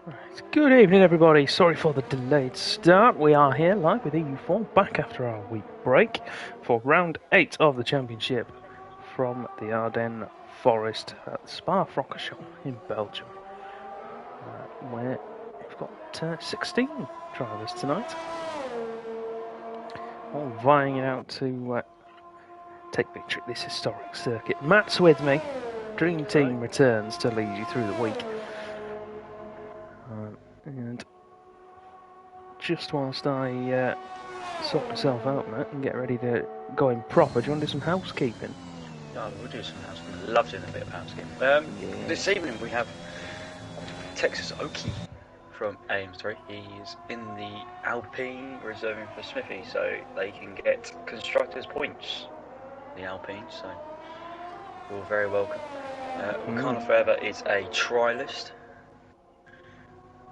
Right. Good evening, everybody. Sorry for the delayed start. We are here live with EU4, back after our week break for round 8 of the championship from the Ardennes Forest at the Spa-Francorchamps in Belgium, where we've got 16 drivers tonight, all vying it out to take victory at this historic circuit. Matt's with me. Dream Team returns to lead you through the week. And just whilst I sort myself out, Matt, and get ready to go in proper, do you want to do some housekeeping? Oh, we'll do some housekeeping. Love doing a bit of housekeeping. This evening we have Texas Oki from AM3. He's in the Alpine reserving for Smithy, so they can get constructors points. The Alpine, so you're very welcome. Wakana Forever is a trialist.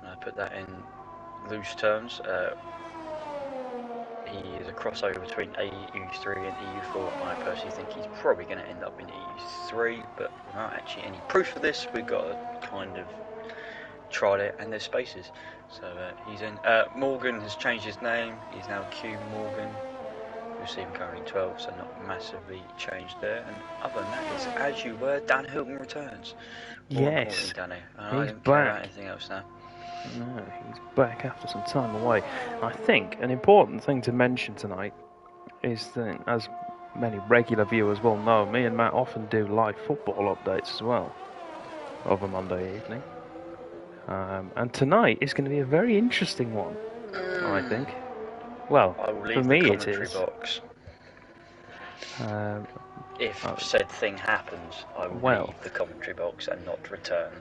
I put that in loose terms. He is a crossover between EU3 and EU4. I personally think he's probably going to end up in EU3, but without actually any proof of this, we've got to kind of trial it, and there's spaces. So he's in. Morgan has changed his name. He's now Q Morgan. You'll see him currently 12, so not massively changed there. And other than that, it's as you were. Dan Hilton returns. Yes, Danny. he's don't back. care about anything else now. No, he's back after some time away. I think an important thing to mention tonight is that, as many regular viewers will know, me and Matt often do live football updates as well over Monday evening. And tonight is going to be a very interesting one, I think. Well, for me it is. Box. If said thing happens, I will leave the commentary box and not return.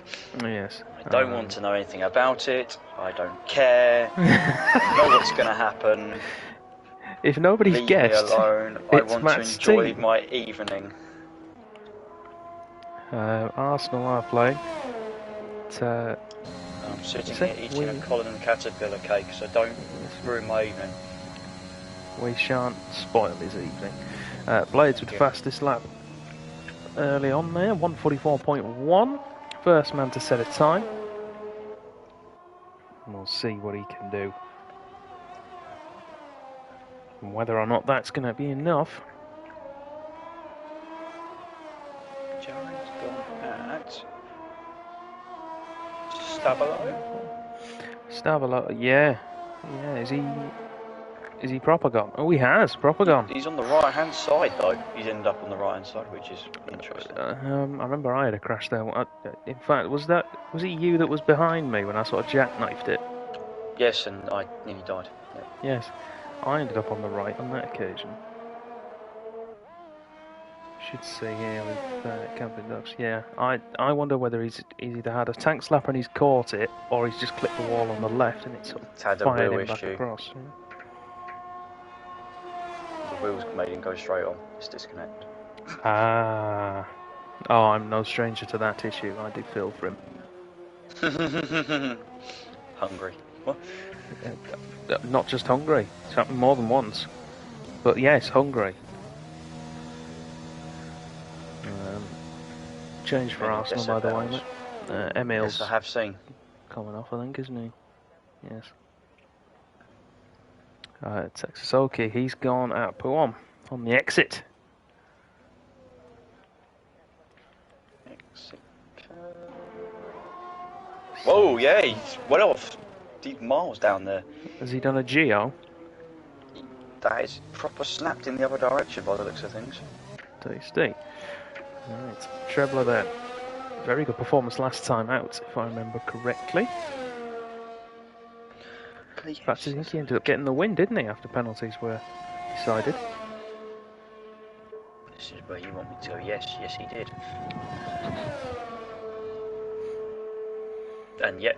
Yes. I don't want to know anything about it. I don't care. I know what's going to happen. If nobody's leave guessed, me alone. I want Matt's to enjoy team. my evening. Arsenal are playing. I'm sitting here eating a Colin and Caterpillar cake, so don't ruin my evening. We shan't spoil his evening. Blades with the fastest lap early on there, 1:44.1. First man to set a time. And we'll see what he can do. And whether or not that's going to be enough. Giant's gone at Stabilo, yeah. Is he proper gone? Oh, he has proper gone. He's on the right hand side though. He's ended up on the right hand side, which is interesting. I remember I had a crash there. In fact, was it you that was behind me when I sort of jackknifed it? Yes, and I nearly died. Yep. Yes, I ended up on the right on that occasion. Should see here with Camping Ducks. Yeah, I wonder whether he's either had a tank slapper and he's caught it, or he's just clipped the wall on the left and it's sort of fired him back across. Yeah. The wheels made him go straight on. It's disconnect. Ah. Oh, I'm no stranger to that issue. I do feel for him. Hungry. What? Not just hungry. It's happened more than once. But yes, hungry. Change for Arsenal, by the way. Emil's yes, I have seen. Coming off, I think, isn't he? Yes. Texas Oki, he's gone at Puom on the exit. Whoa, yeah, he's well off. Deep miles down there. Has he done a Geo? That is proper snapped in the other direction by the looks of things. Tasty. Right, Trebler there. Very good performance last time out, if I remember correctly. In fact, I think he ended up getting the win, didn't he, after penalties were decided? This is where you want me to go. Yes, he did. And yet...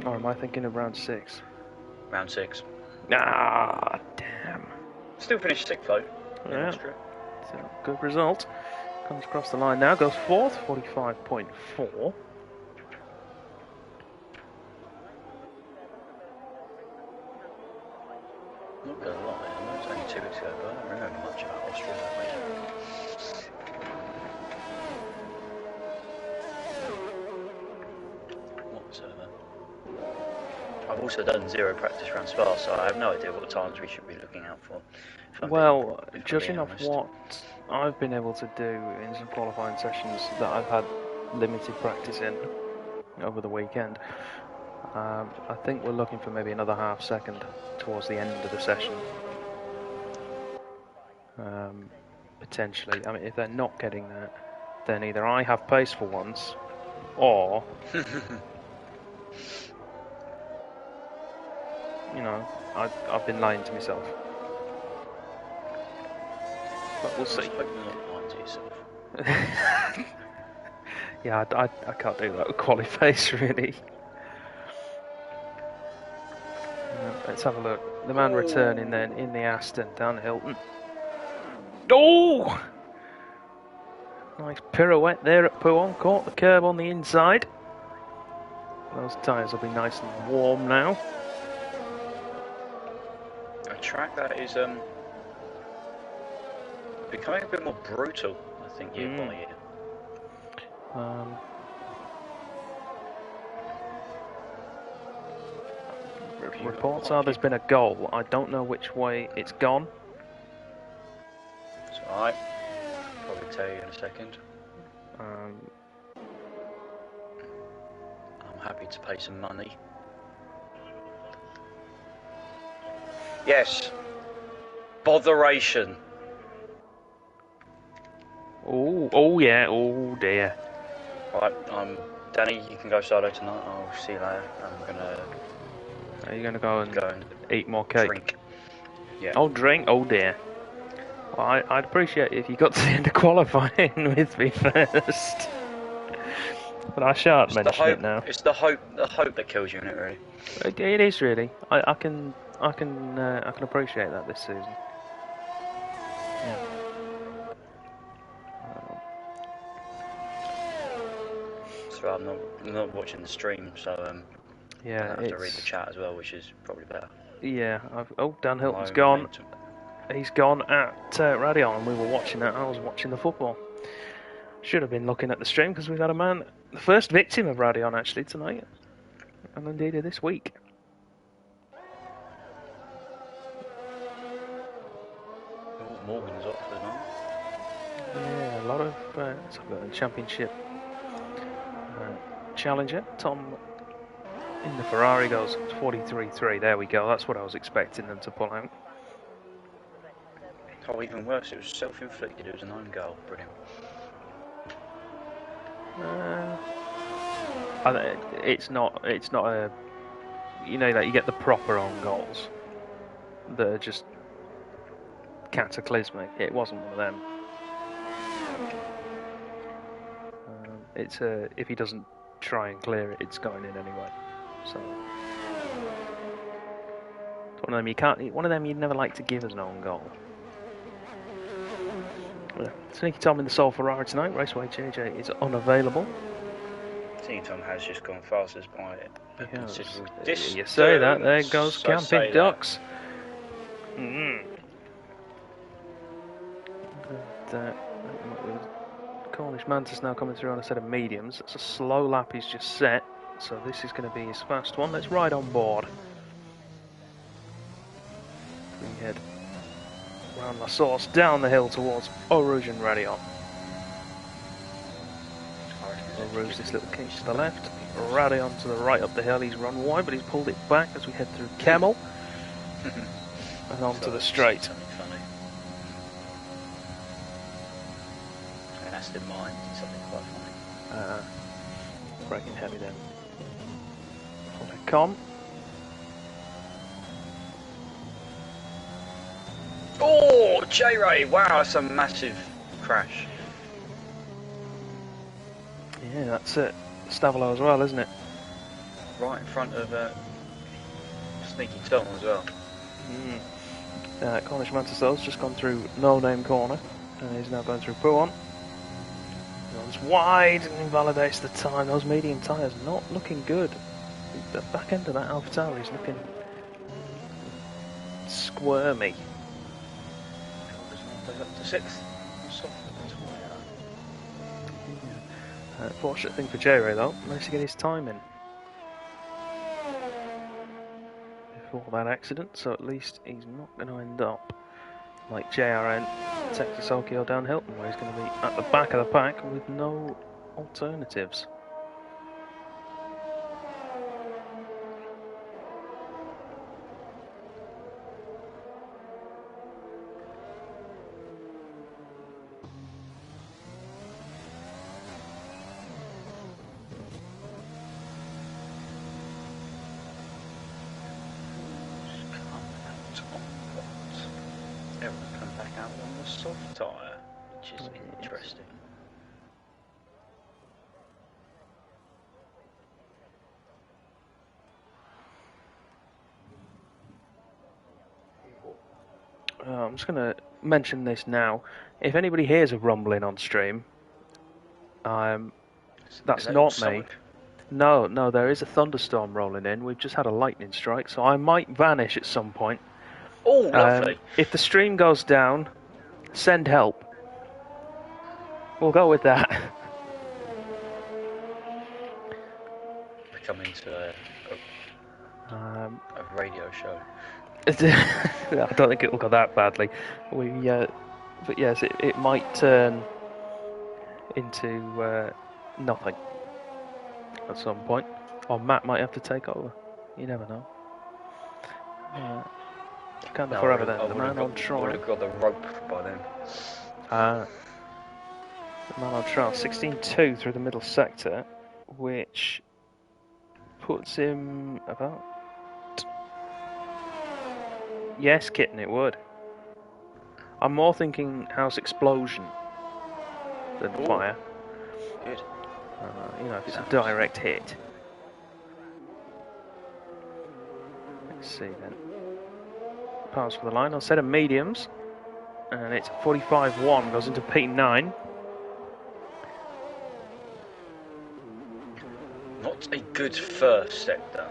Or am I thinking of round 6? Round 6. Ah, damn. Still finished 6th, though. Yeah. So, good result. Comes across the line now, goes 4th, 45.4. Not gonna lie, I know it's only 2 weeks ago, but I don't remember much about Austria that way. I've also done 0 practice rounds fast, so I have no idea what times we should be looking out for. Well, judging off honest. what I've been able to do in some qualifying sessions that I've had limited practice in over the weekend, I think we're looking for maybe another half second towards the end of the session. Potentially. I mean, if they're not getting that, then either I have pace for once, or you know, I've been lying to myself. But we'll see. Hope you're not lying to yourself. Yeah, I can't do that with quali pace, really. Let's have a look. The man returning then in the Aston, Dan Hilton. Oh! Nice pirouette there at Pouon, caught the curb on the inside. Those tyres will be nice and warm now. A track that is becoming a bit more brutal, I think, year by year. Reports are there's been a goal. I don't know which way it's gone. It's alright. Probably tell you in a second. I'm happy to pay some money. Yes. Botheration. Oh yeah, oh dear. Right, Danny, you can go solo tonight. I'll see you later. Are you gonna go and eat more cake? Drink. Yeah. Oh, drink. Oh dear. Well, I'd appreciate it if you got to the end of qualifying with me first. But I shan't mention it now. It's the hope that kills you, isn't it? Really. It is really. I can appreciate that this season. Yeah. So I'm not watching the stream, so yeah, I have to read the chat as well, which is probably better. Yeah. Dan Hilton's gone. He's gone at Radion, and we were watching that. I was watching the football. Should have been looking at the stream because we've had a man, the first victim of Radion actually tonight, and indeed this week. Morgan's off tonight. Yeah, a lot of championship challenger. Tom in the Ferrari goes 43.3. There we go. That's what I was expecting them to pull out. Oh, even worse, it was self-inflicted. It was an own goal. Brilliant. It's not a, you know, like you get the proper own goals that are just cataclysmic. It wasn't one of them. It's if he doesn't try and clear it, it's going in anyway. So it's one of them you can't. One of them you'd never like to give as an own goal. Sneaky Tom in the Soul Ferrari tonight. Raceway JJ is unavailable. Sneaky Tom has just gone fastest by it. You say that, there goes Camping Ducks. Cornish Mantis now coming through on a set of mediums. That's a slow lap he's just set, so this is going to be his fast one. Let's ride on board. Bring head round La Source, down the hill towards Eau Rouge and Radion. Eau Rouge, this little kink to the left, Radion to the right up the hill. He's run wide, but he's pulled it back as we head through Kemmel and onto the straight. Aston Mine, something quite funny. Braking heavy then. Con. Oh, J-Ray! Wow, that's a massive crash. Yeah, that's it. Stavelo as well, isn't it? Right in front of Sneaky Tom as well. Cornish Mantis just gone through No Name Corner, and he's now going through Pouon. Runs wide and invalidates the time. Those medium tyres not looking good. The back end of that AlphaTauri is looking squirmy. Up to 6th. Fortunate thing for J-Ray though, managed to get his time in. before that accident, so at least he's not going to end up like JRN, Texas Okie down Hilton, where he's going to be at the back of the pack with no alternatives. Everyone come back out on the soft tyre, which is interesting. I'm just going to mention this now. If anybody hears a rumbling on stream, that's not me. No, there is a thunderstorm rolling in. We've just had a lightning strike, so I might vanish at some point. Oh, lovely. If the stream goes down, send help. We'll go with that. We're coming to a radio show. I don't think it will go that badly. But yes, it might turn into nothing at some point, or Matt might have to take over. You never know. Canada forever then. The man on trial. Would have got the rope by then. The man on trial, 16.2 through the middle sector, which puts him about. Yes, Kitten, it would. I'm more thinking house explosion than fire. Good. If it's a direct hit. Let's see then. Pass for the line on set of mediums, and it's 45.1, goes into P9. Not a good first sector,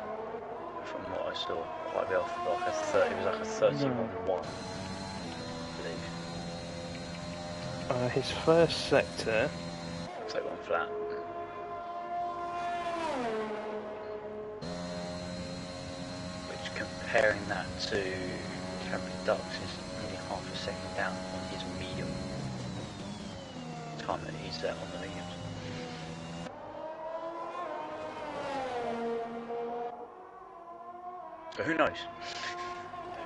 from what I saw. Quite a bit off, like a 30. It was like a 31.1. I believe. His first sector. 31 flat. Which, comparing that to Cameron Ducks, is nearly half a second down on his medium time that he's set on the mediums. So who knows?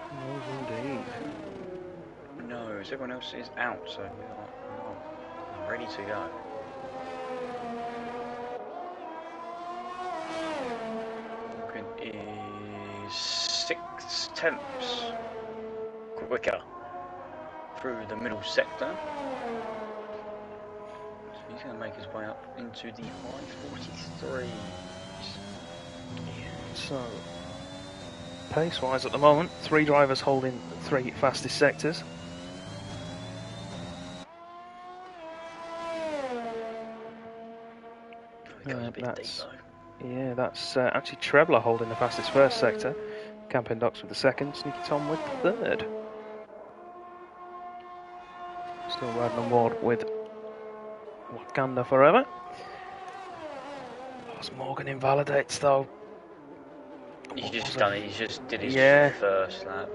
Who knows indeed. Who knows? Everyone else is out, so we are ready to go. Is 6/10 quicker through the middle sector. So he's going to make his way up into the high 43s. So, pace-wise at the moment, 3 drivers holding 3 fastest sectors. That's actually Trebler holding the fastest first sector. Camping Ducks with the second, Sneaky Tom with the third. Still riding on board with Wakanda forever. As Morgan invalidates though. He's just done it, he just did his first lap.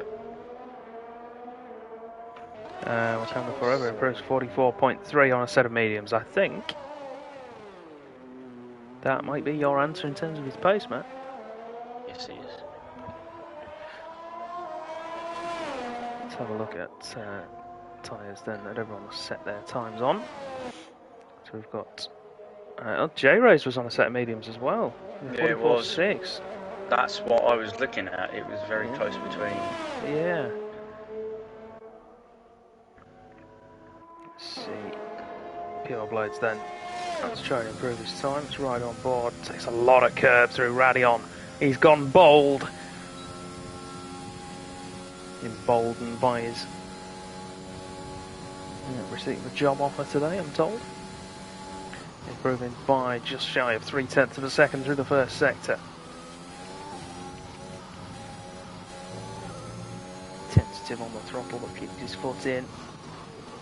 Wakanda forever improves 44.3 on a set of mediums. I think that might be your answer in terms of his pace, Matt. Yes, he is. Let's have a look at tyres then that everyone has set their times on. So we've got J-Race was on a set of mediums as well. Yeah, it was. 44.6. That's what I was looking at. It was very close between. Yeah. Let's see. Pure Blades then. Let's try to improve his times. Right on board. Takes a lot of curb through Radion. He's gone bold. Emboldened by his receiving a job offer today, I'm told. Improving by just shy of 0.3 of a second through the first sector. Tentative on the throttle, but keeps his foot in.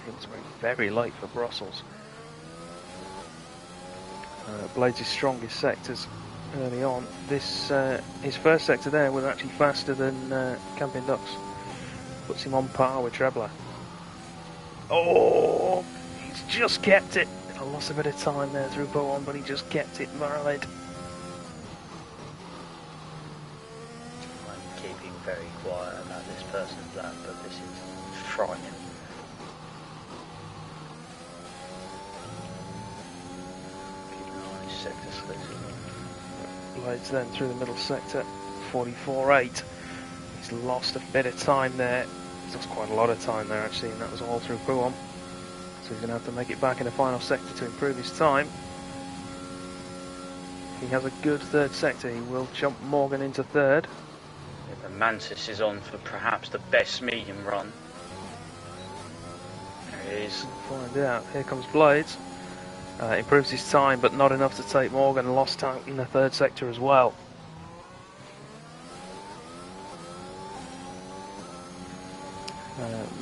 Feels very light for Brussels. Blades' strongest sectors early on. This his first sector there was actually faster than Camping Ducks. Puts him on par with Trebler. Oh, he's just kept it. I lost a bit of time there through Bowen, but he just kept it valid. I'm keeping very quiet about this person's lap, but this is frightening. Keeping an eye on his sector splits. Blades then through the middle sector, 44.8. He's lost a bit of time there. He's lost quite a lot of time there actually, and that was all through Pouon. So he's going to have to make it back in the final sector to improve his time. If he has a good third sector, he will jump Morgan into third. Yeah, the Mantis is on for perhaps the best medium run. There he is. We'll find out. Here comes Blades. Improves his time, but not enough to take Morgan. Lost time in the third sector as well.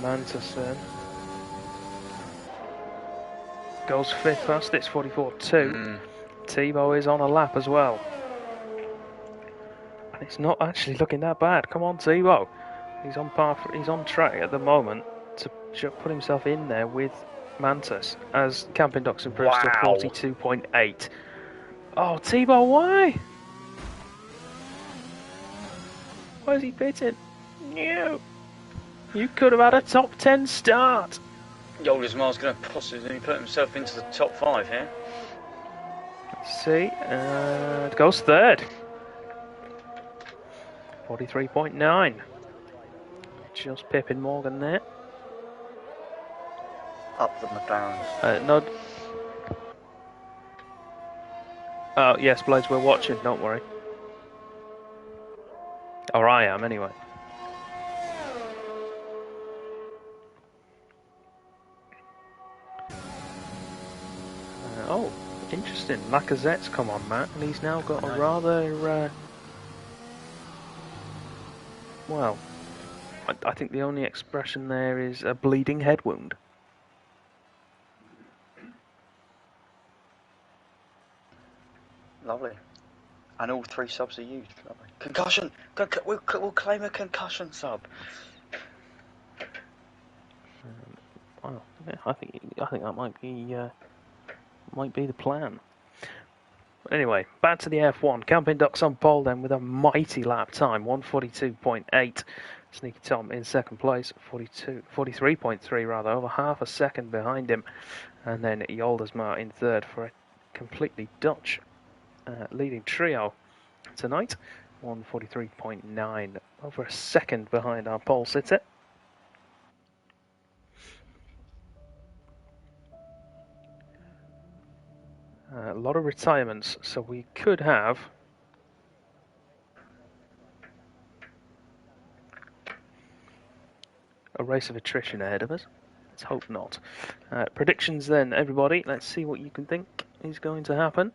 Mantis then goes fifth fastest, 44.2. Tebow is on a lap as well. And it's not actually looking that bad. Come on, Tebow. He's on par. He's on track at the moment to put himself in there with Mantis as Camping Ducks improves to 42.8. Oh, Tebow, why? Why is he pitting? No. You could have had a top 10 start. Yoldesmar's going to possibly put himself into the top 5 here. Let's see. It goes third. 43.9. Just pipping Morgan there. Up the McLarens. Nod. Oh, yes, Blades, we're watching, don't worry. Or I am, anyway. Oh, interesting. Lacazette's come on, Matt, and he's now got a rather... well, I think the only expression there is a bleeding head wound. Lovely. And all 3 subs are used. Lovely. Concussion! We'll claim a concussion sub. Well, yeah, I think that might be the plan. Anyway, back to the F1. Camping Ducks on pole then with a mighty lap time, 1:42.8. Sneaky Tom in second place, 43.3 rather, over half a second behind him. And then Yoldesmar in third for a completely Dutch leading trio tonight, 1:43.9, over a second behind our pole sitter. A lot of retirements, so we could have a race of attrition ahead of us. Let's hope not. Predictions then, everybody. Let's see what you can think is going to happen.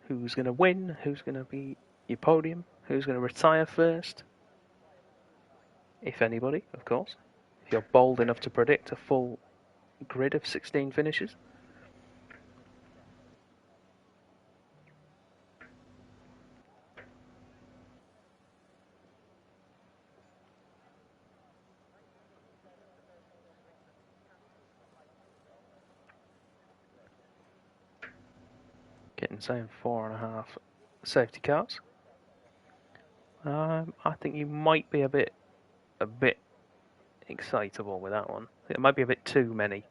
Who's going to win? Who's going to be your podium? Who's going to retire first? If anybody, of course. If you're bold enough to predict a full grid of 16 finishes. Getting saying 4.5 safety cars. I think you might be a bit excitable with that one. It might be a bit too many.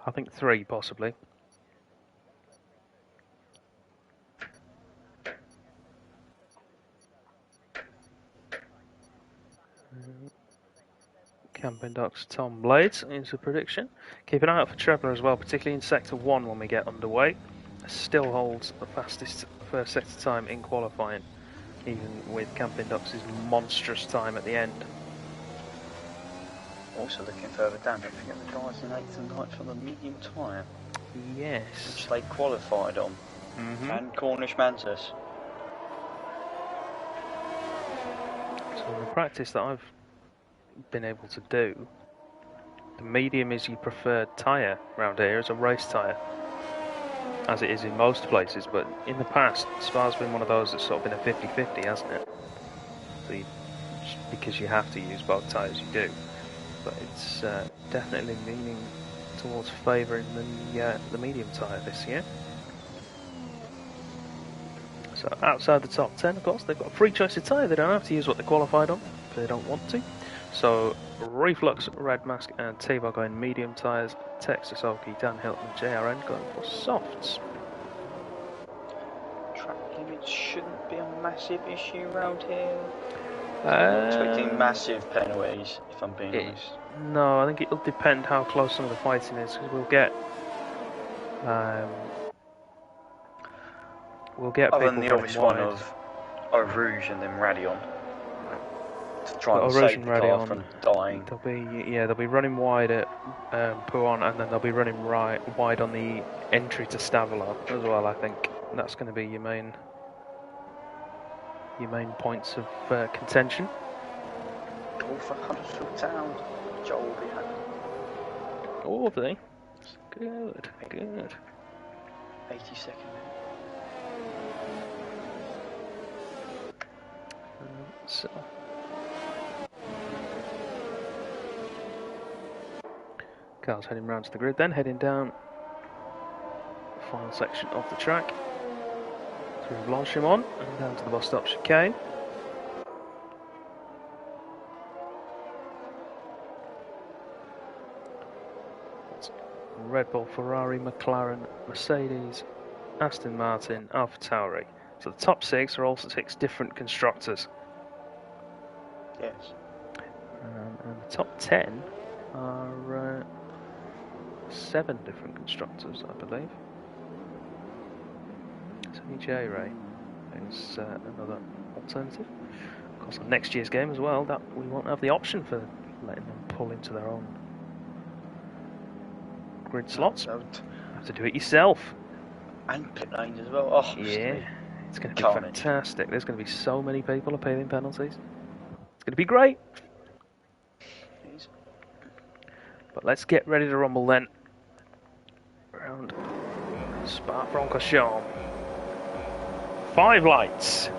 I think 3 possibly. Camping Ducks Tom Blades is a prediction. Keep an eye out for Trebler as well, particularly in Sector 1 when we get underway. Still holds the fastest first sector time in qualifying, even with Camping Ducks' monstrous time at the end. Also looking further down, don't forget the guys in 8th and 9th on the medium tyre. Yes. Which they qualified on. And Cornish Mantis. So in the practice that I've been able to do, the medium is your preferred tyre round here as a race tyre. as it is in most places. But in the past, Spa's been one of those that's sort of been a 50-50, hasn't it? So because you have to use both tyres, you do. But it's definitely leaning towards favouring the medium tyre this year. So outside the top 10, of course, they've got a free choice of tyre. They don't have to use what they qualified on if they don't want to. So Reflux, Red Mask and Tevo going medium tyres. Texas Oki, Dan Hilton and JRN going for softs. Track limits shouldn't be a massive issue around here. I'm not expecting massive penalties, if I'm being honest. No, I think it'll depend how close some of the fighting is, because we'll get other people than the obvious one of Eau Rouge and then Radion to try and save the car from dying. They'll be running wide at Pouan, and then they'll be running wide on the entry to Stavelo as well. I think that's going to be your main points of contention. All for Huddersfield Town. Joel will be happy. Oh, have they? Good. 82nd minute. So. Carl's heading round to the grid, then heading down the final section of the track through Blanchimont and down to the bus stop chicane. Red Bull, Ferrari, McLaren, Mercedes, Aston Martin, AlphaTauri. So the top 6 are also 6 different constructors. Yes. And the top 10 are 7 different constructors, I believe. Sonny J. Ray is another alternative. Of course, on next year's game as well, that we won't have the option for letting them pull into their own grid slots. You have to do it yourself. And pit lanes as well. Oh, yeah, it's going to be fantastic. There's going to be so many people appealing penalties. It's going to be great. But let's get ready to rumble then. Around Spa-Francorchamps. 5 lights.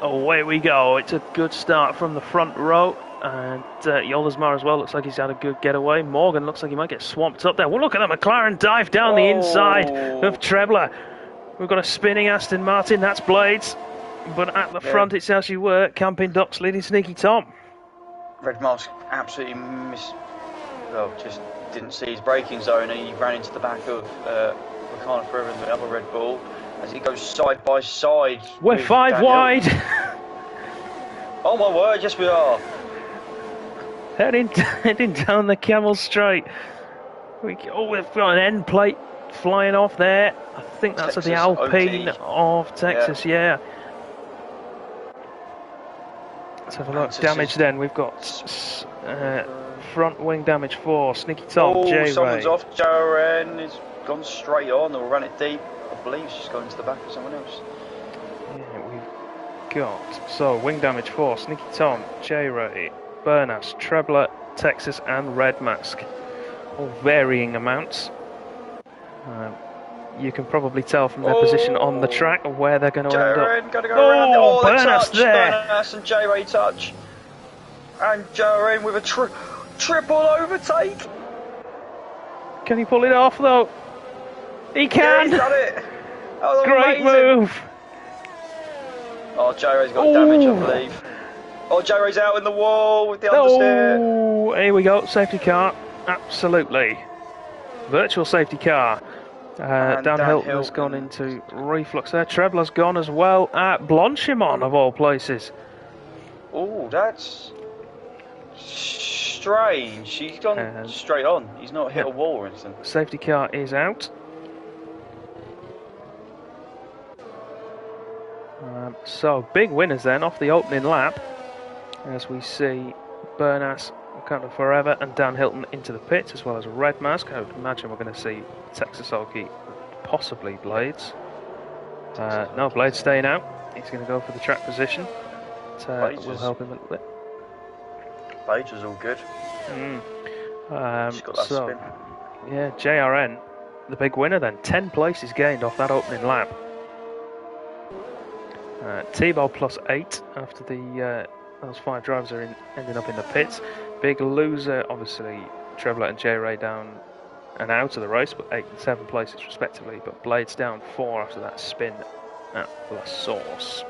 Away we go. It's a good start from the front row. And Yolasmar as well looks like he's had a good getaway. Morgan looks like he might get swamped up there. Well, look at that McLaren dive down the inside of Trebler. We've got a spinning Aston Martin. That's Blades. But at the front, it's as you were. Camping Ducks leading Sneaky Tom. Red Mask absolutely just didn't see his braking zone, and he ran into the back of Ricardo Forever and the other Red Bull as he goes side by side. We're 5 wide. Oh my word, yes we are. Heading down the Camel Straight. We've got an end plate flying off there. I think that's the Alpine of Texas, yeah. Let's have a look. Damage then. We've got front wing damage 4. Sneaky Tom, J-Ray. Someone's off. JRN has gone straight on or run it deep. I believe she's gone into the back of someone else. Yeah, we've got. So, wing damage 4. Sneaky Tom, J-Ray, Bernas, Trebler, Texas and Red Mask. All varying amounts. You can probably tell from their position on the track where they're going to end up. Gotta go around it. Oh, Bernas there. Bernas and J-Ray touch. And JRN with a triple overtake. Can he pull it off though? He can. Yeah, he's done it. Oh, great amazing move. Oh, J-Ray's got damage, I believe. Oh, J-Ray's out in the wall with the understeer. Oh, here we go. Safety car. Absolutely. Virtual safety car. Dan Hilton has gone into reflux there. Trebler's gone as well at Blanchimont, of all places. Oh, that's strange. He's gone straight on. He's not hit a wall or anything. Safety car is out. So, big winners then off the opening lap. As we see Bernas, Wakanda Forever and Dan Hilton into the pits, as well as Red Mask. I would imagine we're going to see Texas Oki, possibly Blades. No, Blades staying out. He's going to go for the track position. Will help him a little bit. Blades was all good. So, Yeah, JRN, the big winner then. 10 places gained off that opening lap. T-Bow plus 8 after those 5 drivers are ending up in the pits. Big loser, obviously, Trevler and J-Ray down and out of the race, but 8 and 7 places respectively. But Blades down 4 after that spin at La Source.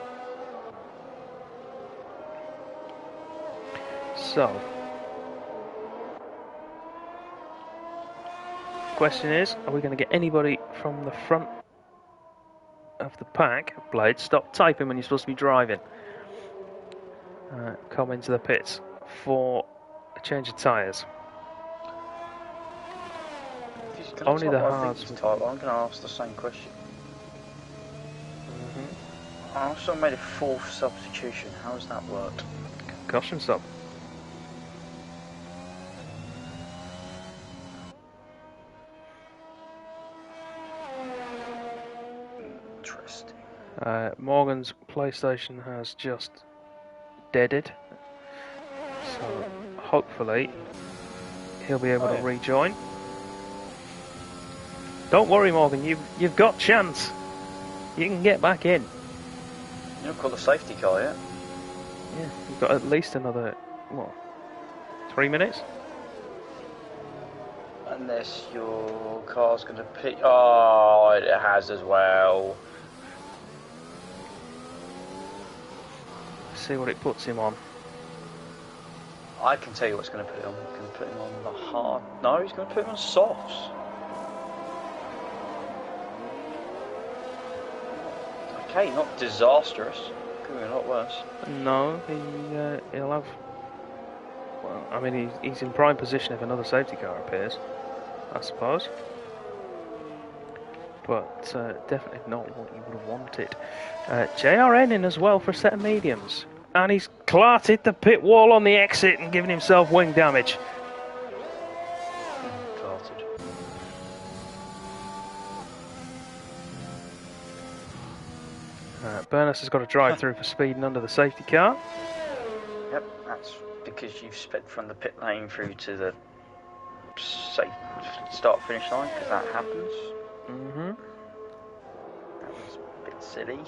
So, question is, are we going to get anybody from the front of the pack? Blades, stop typing when you're supposed to be driving. Come into the pits for a change of tyres. Only the hards. I'm going to ask the same question. I also made a 4th substitution. How does that work? Concussion sub. Interesting. Morgan's PlayStation has just deaded, so hopefully he'll be able to rejoin. Don't worry, Morgan. You've got chance. You can get back in. You haven't got the safety car yet. Yeah, you've got at least another 3 minutes. Unless your car's going to pick. Oh, it has as well. See what it puts him on. I can tell you what's going to put him on. It's going to put him on the hard. No, he's going to put him on softs. Okay, not disastrous. Could be a lot worse. No, he'll have. Well, I mean, he's in prime position if another safety car appears, I suppose. But definitely not what you would have wanted. JRN in as well for a set of mediums. And he's clarted the pit wall on the exit and given himself wing damage. Clarted. Burness has got to drive through for speeding under the safety car. Yep, that's because you've sped from the pit lane through to the start-finish line, because that happens. That was a bit silly.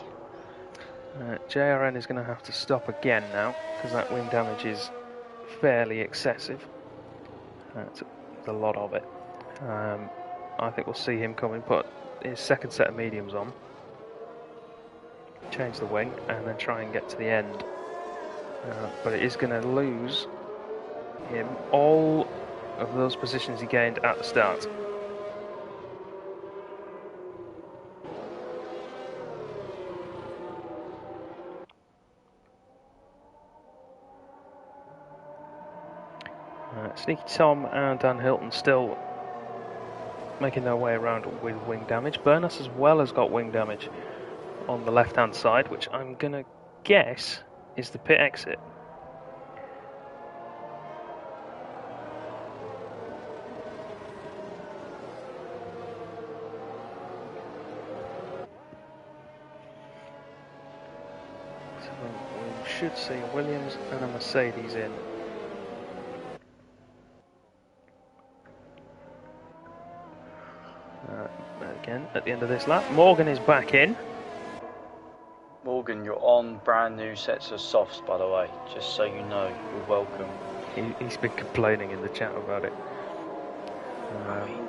JRN is going to have to stop again now, because that wing damage is fairly excessive. It's a lot of it. I think we'll see him coming, put his second set of mediums on, change the wing, and then try and get to the end. But it is going to lose him all of those positions he gained at the start. Sneaky Tom and Dan Hilton still making their way around with wing damage. Burness as well has got wing damage on the left hand side, which I'm going to guess is the pit exit. So we should see a Williams and a Mercedes in. Again, at the end of this lap, Morgan is back in. Morgan, you're on brand new sets of softs, by the way, just so you know. You're welcome. He's been complaining in the chat about it. I mean,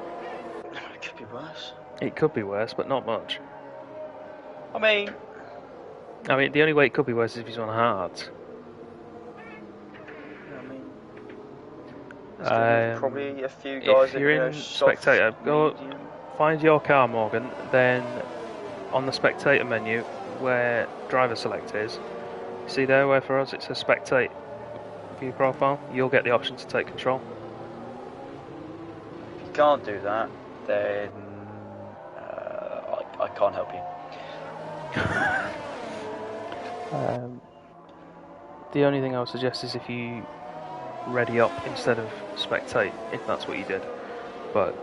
it could be worse. It could be worse, but not much. I mean, the only way it could be worse is if he's on hards. There's probably a few guys if you're in spectator, go find your car, Morgan. Then on the spectator menu, where driver select is, see there where for us it says spectate view profile. You'll get the option to take control. If you can't do that, then I can't help you. The only thing I would suggest is if you ready up instead of spectate, if that's what you did. But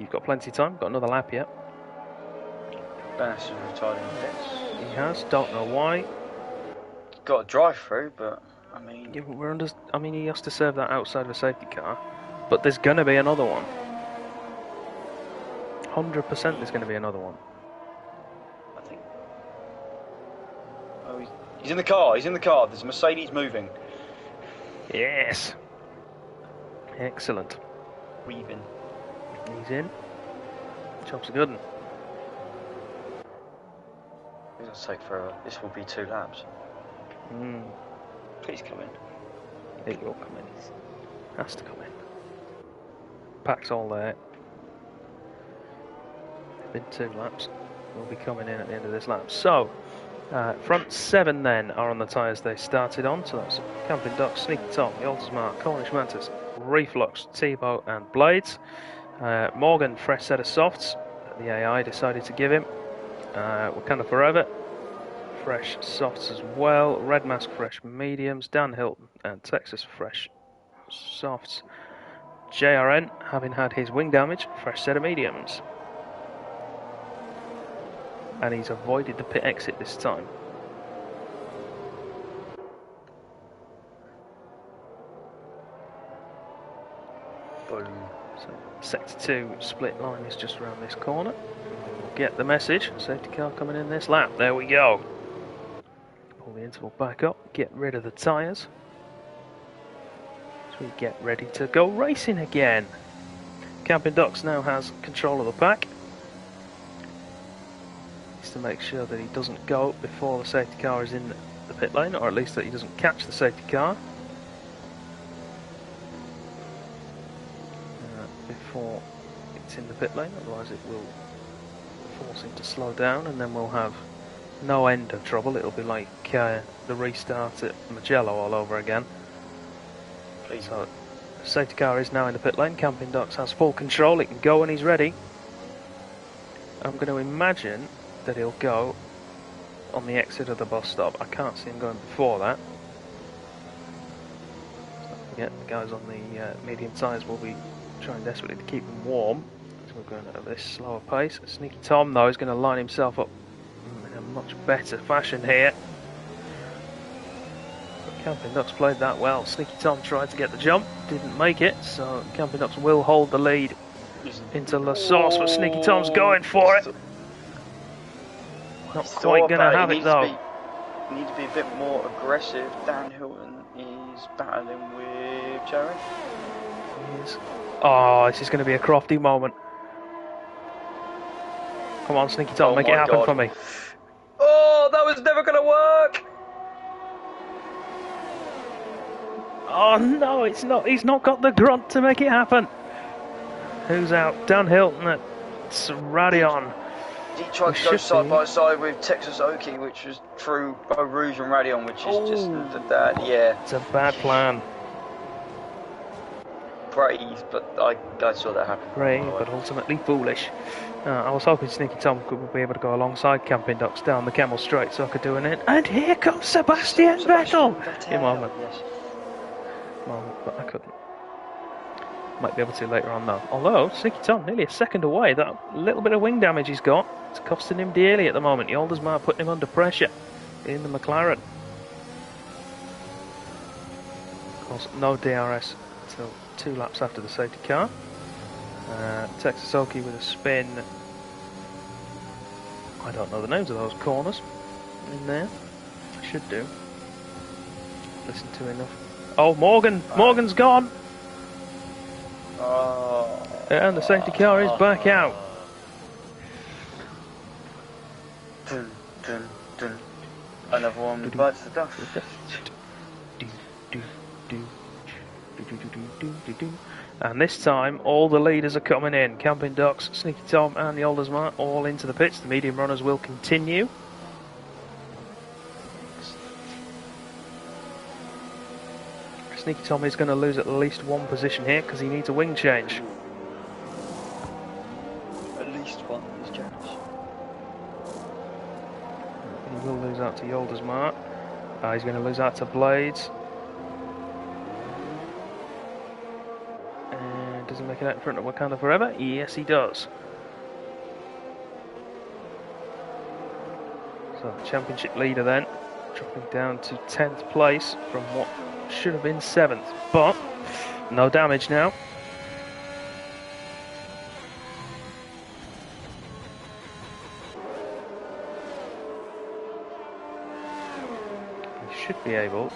you've got plenty of time, got another lap yet. Bennett is retired in pits. He has, don't know why. Got a drive through, but I mean, yeah, but he has to serve that outside of a safety car. But there's going to be another one. 100% there's going to be another one. I think. Oh, he's in the car. He's in the car. There's a Mercedes moving. Yes. Excellent. Weaving. He's in. Job's a good one. This will take forever. This will be 2 laps. Please come in. It will come in. Has to come in. Pack's all there. Been 2 laps. We'll be coming in at the end of this lap. So, front 7 then are on the tyres they started on. So that's Camping Duck, Sneaky Tom, Yoldersmar, Cornish Mantis, Reflux, T-Bow and Blades. Morgan, fresh set of softs. The AI decided to give him. Wakanda Forever, fresh softs as well. Red Mask, fresh mediums. Dan Hilton and Texas, fresh softs. JRN, having had his wing damage, fresh set of mediums. And he's avoided the pit exit this time. Boom. So, sector 2 split line is just around this corner. We'll get the message. Safety car coming in this lap. There we go. Pull the interval back up. Get rid of the tyres. So we get ready to go racing again. Camping Ducks now has control of the pack. Needs to make sure that he doesn't go before the safety car is in the pit lane, or at least that he doesn't catch the safety car before it's in the pit lane, otherwise it will force him to slow down and then we'll have no end of trouble. It'll be like the restart at Mugello all over again. Please. So, the safety car is now in the pit lane. Camping Ducks has full control. He can go when he's ready. I'm going to imagine that he'll go on the exit of the bus stop. I can't see him going before that. Don't forget, the guys on the medium tyres will be trying desperately to keep them warm. So we're going at this slower pace. Sneaky Tom, though, is going to line himself up in a much better fashion here. Camping Ducks played that well. Sneaky Tom tried to get the jump, didn't make it, so Camping Ducks will hold the lead into La Sauce, but Sneaky Tom's going for it. Not quite going to have it though. Need to be a bit more aggressive. Dan Hilton is battling with Jared. Oh, this is going to be a crofty moment. Come on, Sneaky Tom, make it happen for me. Oh, that was never going to work. Oh no, it's not. He's not got the grunt to make it happen. Who's out? Dan Hilton at Radion. He tried to go side by side with Texas Oki, which was through Eau Rouge and Radion, which is just that. Yeah, it's a bad plan. Brave, but I saw that happen. Brave, but ultimately foolish. I was hoping Sneaky Tom would be able to go alongside Camping Ducks down the Camel Straight so I could do an in. And here comes Sebastian Vettel! In a moment. Yes. But I couldn't. Might be able to later on though. Although, Sneaky Tom nearly a second away. That little bit of wing damage he's got, it's costing him dearly at the moment. Yoldersmar putting him under pressure in the McLaren. Of course, no DRS until 2 laps after the safety car. Texas Oki with a spin. I don't know the names of those corners in there. I should do. Listen to enough. Oh, Morgan! Morgan's gone! And the safety car is back out. Dun, dun, dun. Another one bites the dust. And this time, all the leaders are coming in. Camping Ducks, Sneaky Tom and the Yoldersmar all into the pits. The medium runners will continue. Sneaky Tom is going to lose at least 1 position here because he needs a wing change. At least one is generous. He will lose out to Yoldersmar. He's going to lose out to Blades. And does he make it out in front of Wakanda Forever? Yes, he does. So the championship leader then, dropping down to 10th place from what should have been 7th, but no damage now. should be able,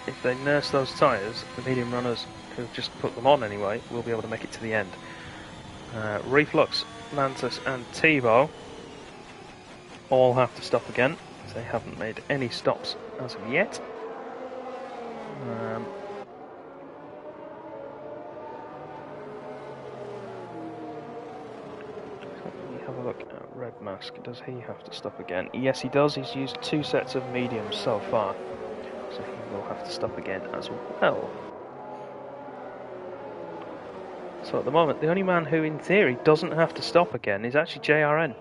if they nurse those tyres, the medium runners who've just put them on anyway, will be able to make it to the end. Reflux, Lantis and Tebow all have to stop again, because they haven't made any stops as of yet. Let me have a look at Red Mask. Does he have to stop again? Yes, he does. He's used 2 sets of mediums so far, so he will have to stop again as well. So at the moment, the only man who, in theory, doesn't have to stop again is actually JRN.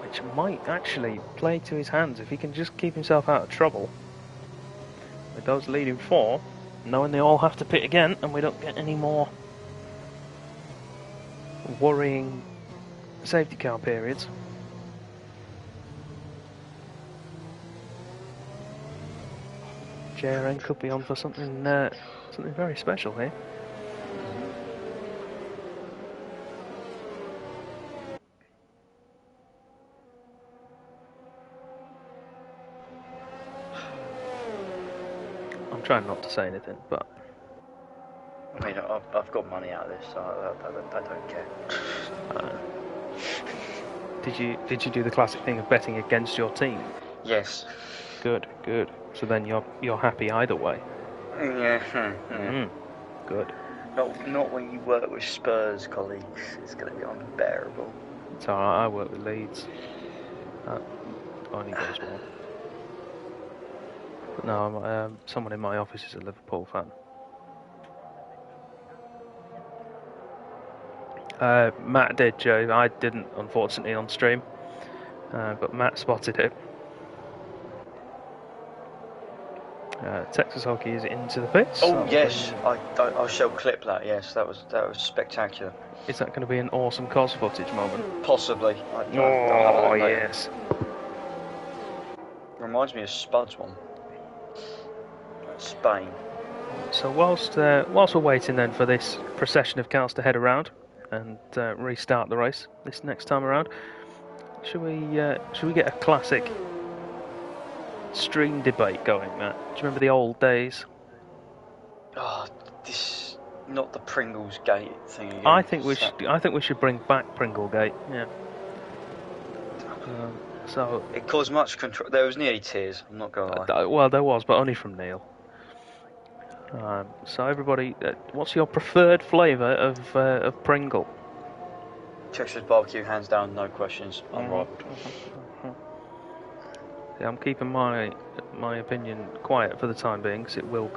Which might actually play to his hands if he can just keep himself out of trouble. With those leading 4, knowing they all have to pit again, and we don't get any more worrying safety car periods. JRN could be on for something very special here. I'm trying not to say anything, but I mean, I've got money out of this, so I don't care. Did you do the classic thing of betting against your team? Yes. Good. So then you're happy either way. Yeah. Good. Not when you work with Spurs colleagues. It's going to be unbearable. It's alright. I work with Leeds. That only goes well. But no, someone in my office is a Liverpool fan. Matt did, Joe. I didn't, unfortunately, on stream. But Matt spotted it. Texas Hockey is into the pits. Oh yes, I shall clip that. Yes, that was spectacular. Is that going to be an awesome cos footage moment? Possibly. Oh yes. Reminds me of Spud's one. Spain. So whilst we're waiting then for this procession of cars to head around and restart the race this next time around, should we get a classic stream debate going, Matt? Do you remember the old days? Oh, this not the Pringles Gate thing again. I think we should bring back Pringlegate. Yeah. So it caused much control. There was nearly tears. I'm not gonna lie. Well, there was, but only from Neil. So everybody, what's your preferred flavour of Pringle? Texas barbecue, hands down, no questions. Unrivaled. Yeah, I'm keeping my opinion quiet for the time being, because it will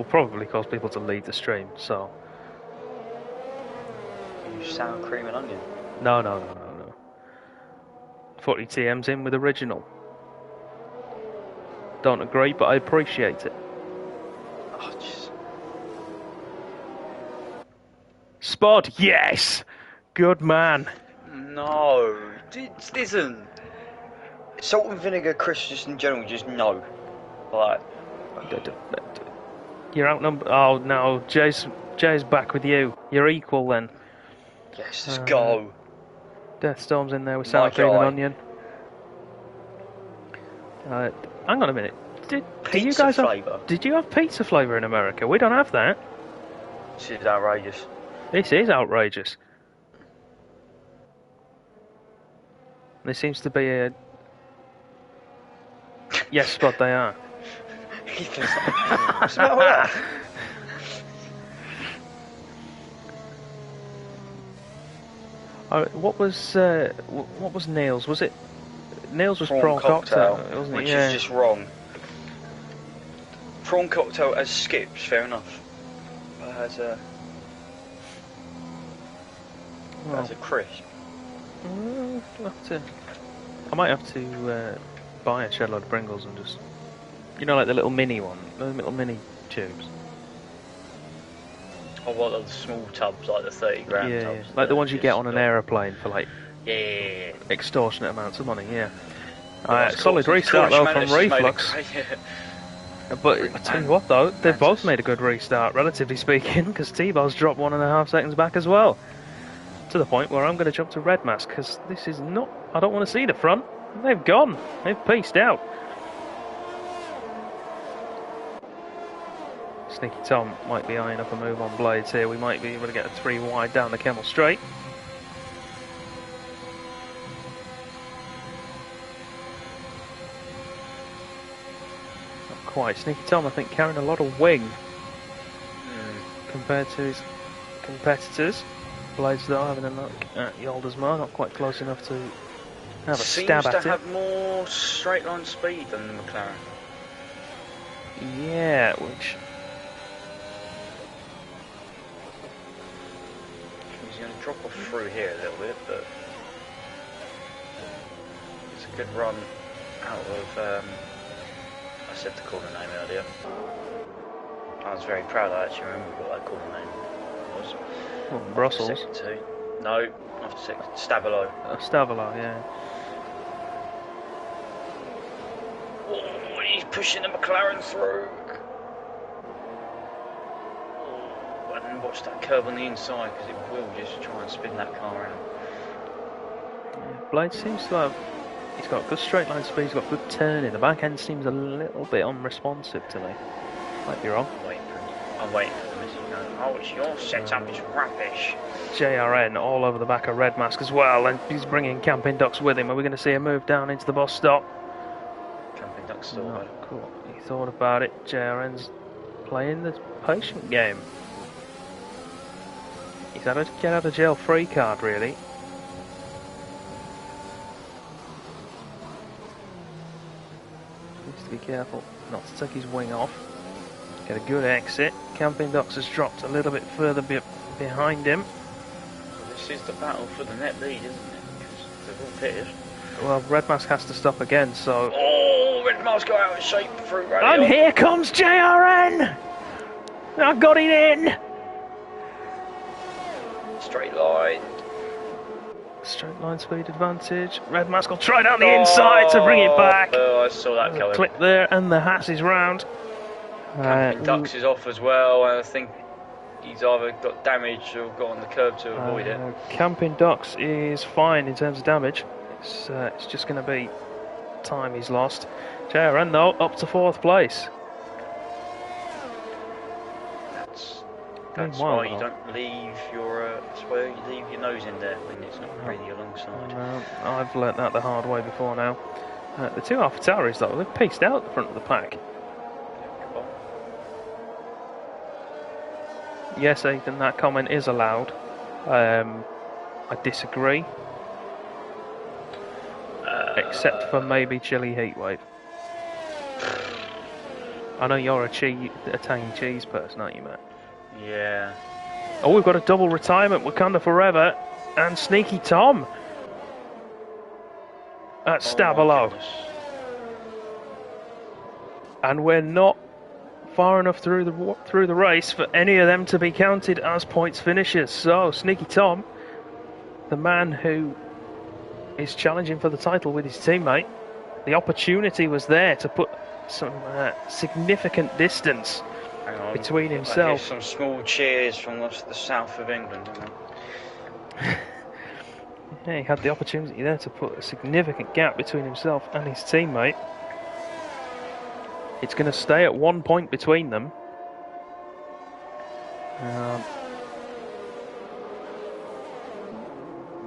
probably cause people to leave the stream. So. Sour cream and onion. No. 40 TM's in with original. Don't agree, but I appreciate it. Oh, jeez. Spud, yes! Good man. No, listen. Salt and vinegar crisps just in general, just no. Like. You're outnumbered. Oh no, Jay's back with you. You're equal then. Yes, let's go. Deathstorm's in there with sour cream and onion. Hang on a minute. Did you guys did you have pizza flavour in America? We don't have that. This is outrageous. This is outrageous. There seems to be a... Yes, Spud, they are. What's the matter with that? What was Neil's? Was it Neil's was prawn cocktail, wasn't it? Which Yeah. is just wrong. Prawn cocktail as skips, fair enough. But as a crisp. I might have to buy a shed load of Pringles and just, like the little mini one, those little mini tubes. Or what, those small tubs, like the 30-gram tubs? Like the ones you get on an aeroplane for Yeah. extortionate amounts of money. Yeah. Solid restart though from Reflux. But I tell you what though, they've both made a good restart, relatively speaking, because Tebow's dropped 1.5 seconds back as well. To the point where I'm going to jump to Red Mask, because this is not... I don't want to see the front. They've gone. They've pieced out. Sneaky Tom might be eyeing up a move on Blades here. We might be able to get a 3 wide down the Kemmel Straight. Not quite. Sneaky Tom, I think, carrying a lot of wing compared to his competitors. Blades, though, having a look at Yoldersma, not quite close enough to have a stab at it. Seems to have more straight line speed than the McLaren. Yeah, which... He's going to drop off through here a little bit, but it's a good run out of... I said the corner name earlier. I was very proud I actually remembered what that corner name was. Well, Brussels. Second two. No, after second. Stabilo. Stabilo, yeah. Oh, he's pushing the McLaren through. Oh, and watch that curve on the inside because it will just try and spin that car around. Yeah, Blade seems to have... He's got good straight line speed, he's got good turning. The back end seems a little bit unresponsive to me. Might be wrong. I'm waiting for the message. Oh, it's your setup, it's rubbish. JRN all over the back of Red Mask as well, and he's bringing Camping Ducks with him. Are we going to see a move down into the bus stop? Camping Ducks still Not cool. He thought about it. JRN's playing the patient game. He's had a get out of jail free card, really. Needs to be careful not to take his wing off. Get a good exit. Camping Ducks has dropped a little bit further behind him. This is the battle for the net lead, isn't it? Because they've all pitted. Well, Red Mask has to stop again, so... Oh, Red Mask got out of shape through radio. And here comes JRN! I got it in! Straight line. Straight line speed advantage. Red Mask will try down the inside to bring it back. Oh, I saw that coming. Clip there, and the Haas is round. Ducks is off as well, and I think he's either got damage or got on the curb to avoid it. Camping Ducks is fine in terms of damage. It's just going to be time he's lost. JRN though up to 4th place. That's why you don't leave your nose in there when it's not really alongside. No, I've learnt that the hard way before now. The two AlphaTauris though, they've pieced out the front of the pack. Yes, Ethan, that comment is allowed. I disagree. Except for maybe Chili Heatwave. I know you're a tangy cheese person, aren't you, Matt? Yeah. Oh, we've got a double retirement. Wakanda Forever and Sneaky Tom at Stabilo. And we're not far enough through the race for any of them to be counted as points finishers. So Sneaky Tom, the man who is challenging for the title with his teammate, the opportunity was there to put some significant distance between himself. Some small cheers from the south of England. Yeah, he had the opportunity there to put a significant gap between himself and his teammate. It's going to stay at 1 point between them.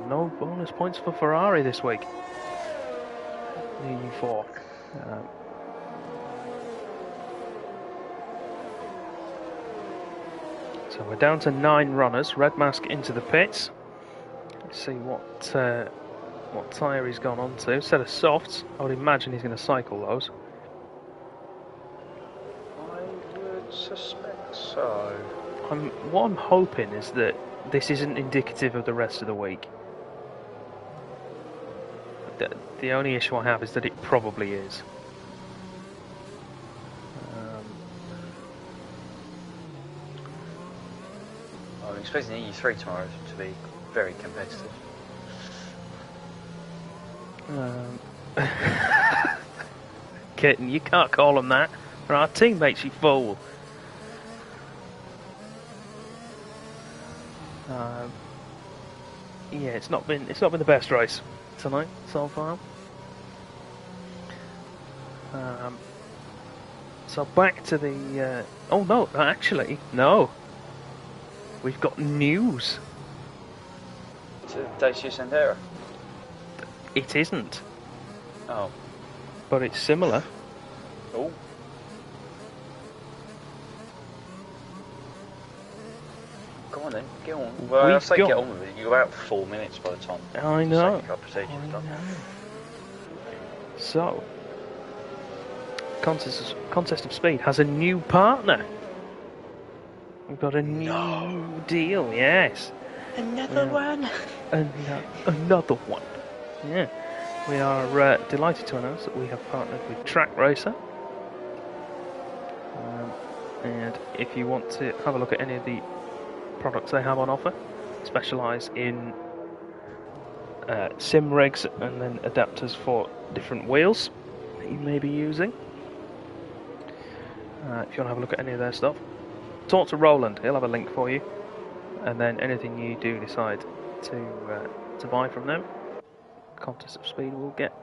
No bonus points for Ferrari this week. The EU4. So we're down to 9 runners. Red Mask into the pits. Let's see what tyre he's gone on to. Set of softs. I would imagine he's going to cycle those. I would suspect so. What I'm hoping is that this isn't indicative of the rest of the week. The only issue I have is that it probably is. I'm expecting EU3 tomorrow to be very competitive. Kitten, you can't call them that. Our teammates, you fool. Yeah, it's not been the best race tonight so far. So back to the. Oh no, actually no. We've got news. To Dacia Sandero. It isn't, Oh. but it's similar. Oh. Go on then, get on. Well, I'll say get on with it. You're about 4 minutes by the time. I know. So, Contest of Speed has a new partner. We've got a new deal, yes. Another one? Another one. Yeah. We are delighted to announce that we have partnered with Track Racer. And if you want to have a look at any of the products they have on offer, specialise in sim rigs and then adapters for different wheels that you may be using. If you want to have a look at any of their stuff, talk to Roland, he'll have a link for you, and then anything you do decide to buy from them, Contest of Speed will get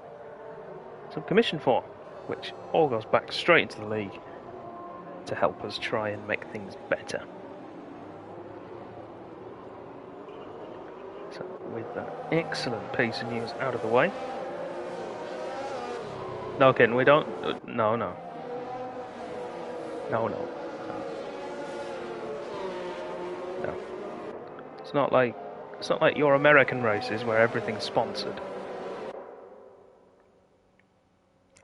some commission for, which all goes back straight into the league to help us try and make things better. So with that excellent piece of news out of the way. No kidding, we don't. No. It's not like your American races where everything's sponsored.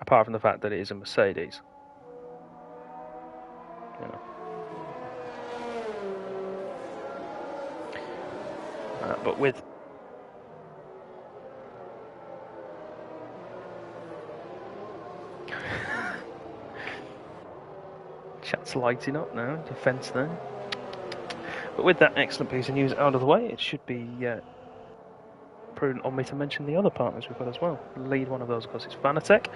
Apart from the fact that it is a Mercedes. You know. But with chat's lighting up now, defence there. But with that excellent piece of news out of the way, it should be prudent on me to mention the other partners we've got as well. The lead one of those, of course, is Fanatec.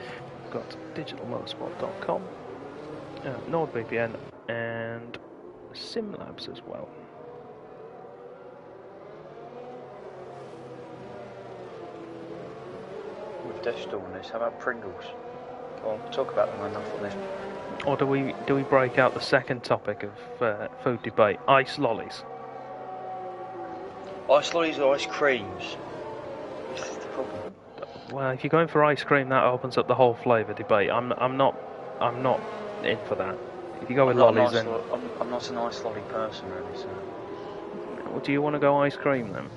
We've got digitalmotorsport.com, NordVPN, and SimLabs as well. With Death Storm on this, how about Pringles? Go on, talk about them enough on this. Or do we break out the second topic of food debate, ice lollies? Ice lollies or ice creams? This is the problem. Well, if you're going for ice cream, that opens up the whole flavour debate. I'm not in for that. If you go with lollies, then I'm not an ice lolly person, really. So. Well, do you want to go ice cream then?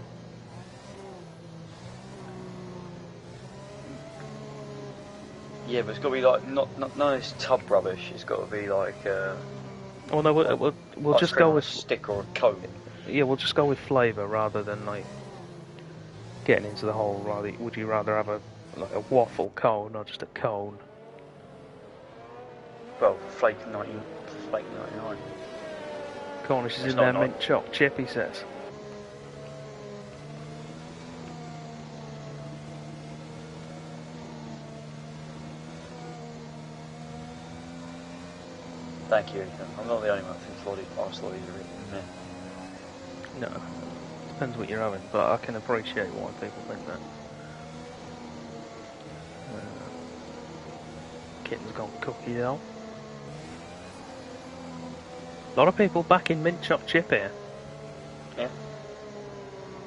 Yeah, but it's got to be like not none of this tub rubbish. It's got to be like. Oh no, we'll just go with a stick or a cone. Yeah, we'll just go with flavour rather than like getting into the whole. Would you rather have a waffle cone or just a cone? Well, flake 99. Cornish is in there, mint choc chip, he says. Thank you, Ethan. I'm not the only one who thinks ice lollies are a bit meh. No, depends what you're having, but I can appreciate why people think that. Kitten's gone cookie though. A lot of people back in mint choc chip here. Yeah.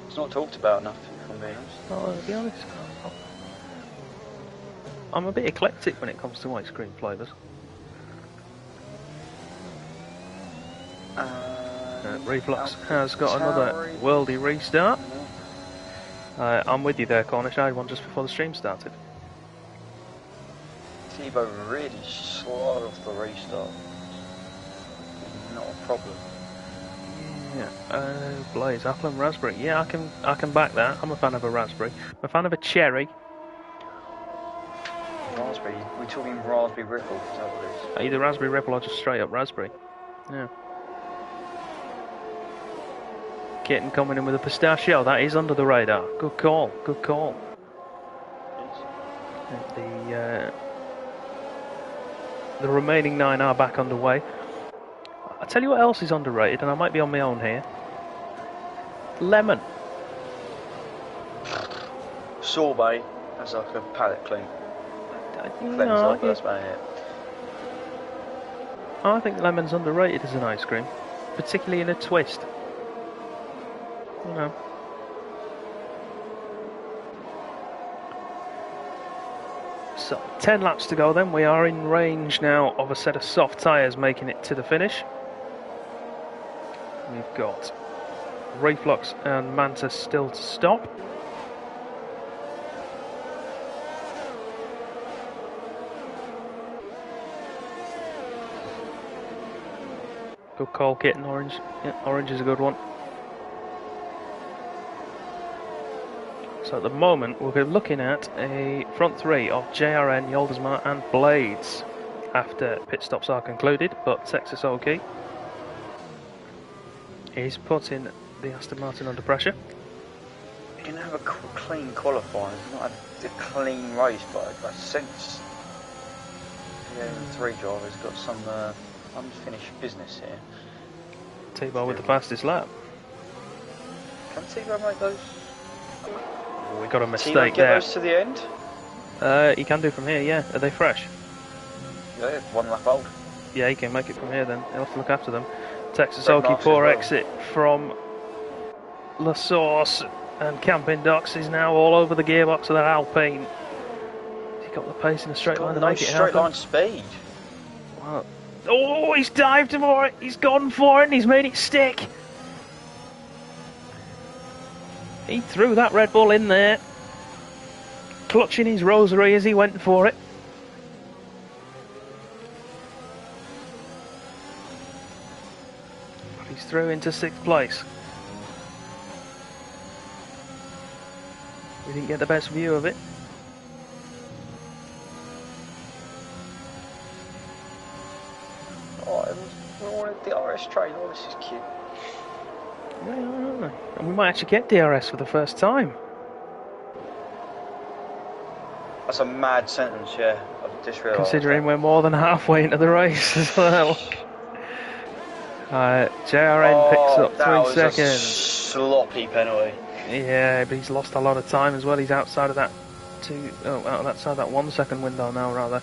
It's not talked about enough, if I'm being honest. Oh, to be honest, I'm a bit eclectic when it comes to ice cream flavours. Reflux has got another worldy restart. I'm with you there, Cornish. I had one just before the stream started. Thibaut really slowed off the restart. Not a problem. Yeah. Blaze, apple and raspberry. Yeah, I can back that. I'm a fan of a raspberry. I'm a fan of a cherry. Raspberry? We're talking raspberry ripple. Is that what it is? Either raspberry ripple or just straight up raspberry. Yeah. Kitten coming in with a pistachio. That is under the radar. Good call. Good call. the remaining 9 are back underway. I tell you what else is underrated, and I might be on my own here. Lemon. Sorbet, that's like a palate clean. No, That's about it. I think lemon's underrated as an ice cream, particularly in a twist. You know. So, 10 laps to go then. We are in range now of a set of soft tyres making it to the finish. We've got Reflux and Mantis still to stop. Good call, Kitten. Orange. Yeah, orange is a good one. So at the moment we're looking at a front three of JRN, Yoldesma and Blades after pit stops are concluded, but Texas OK is putting the Aston Martin under pressure. He didn't have a clean qualifying, not a clean race, but I sense the AM3 driver's got some unfinished business here. Tebow with the fastest lap. Can Tebow make those? We got a mistake Tebow get there. those to the end? He can do from here, yeah. Are they fresh? Yeah, 1 lap old. Yeah, he can make it from here then. He'll have to look after them. Texas Red Oki, marks poor as well. exit from La Source, and Camping Docks is now all over the gearbox of that Alpine. He got the pace in a straight line to No make it straight happen. line speed. Well, oh, he's dived for it. He's gone for it and he's made it stick. He threw that Red Bull in there, clutching his rosary as he went for it. He's through into 6th place. We didn't get the best view of it. Oh, we're all in the DRS train. Oh, this is cute. Yeah, and we might actually get DRS for the first time. That's a mad sentence, yeah. I've just realised. Considering we're more than halfway into the race as well. JRN picks up 3 seconds. A sloppy penalty. Yeah, but he's lost a lot of time as well. He's outside of that outside that 1 second window now, rather.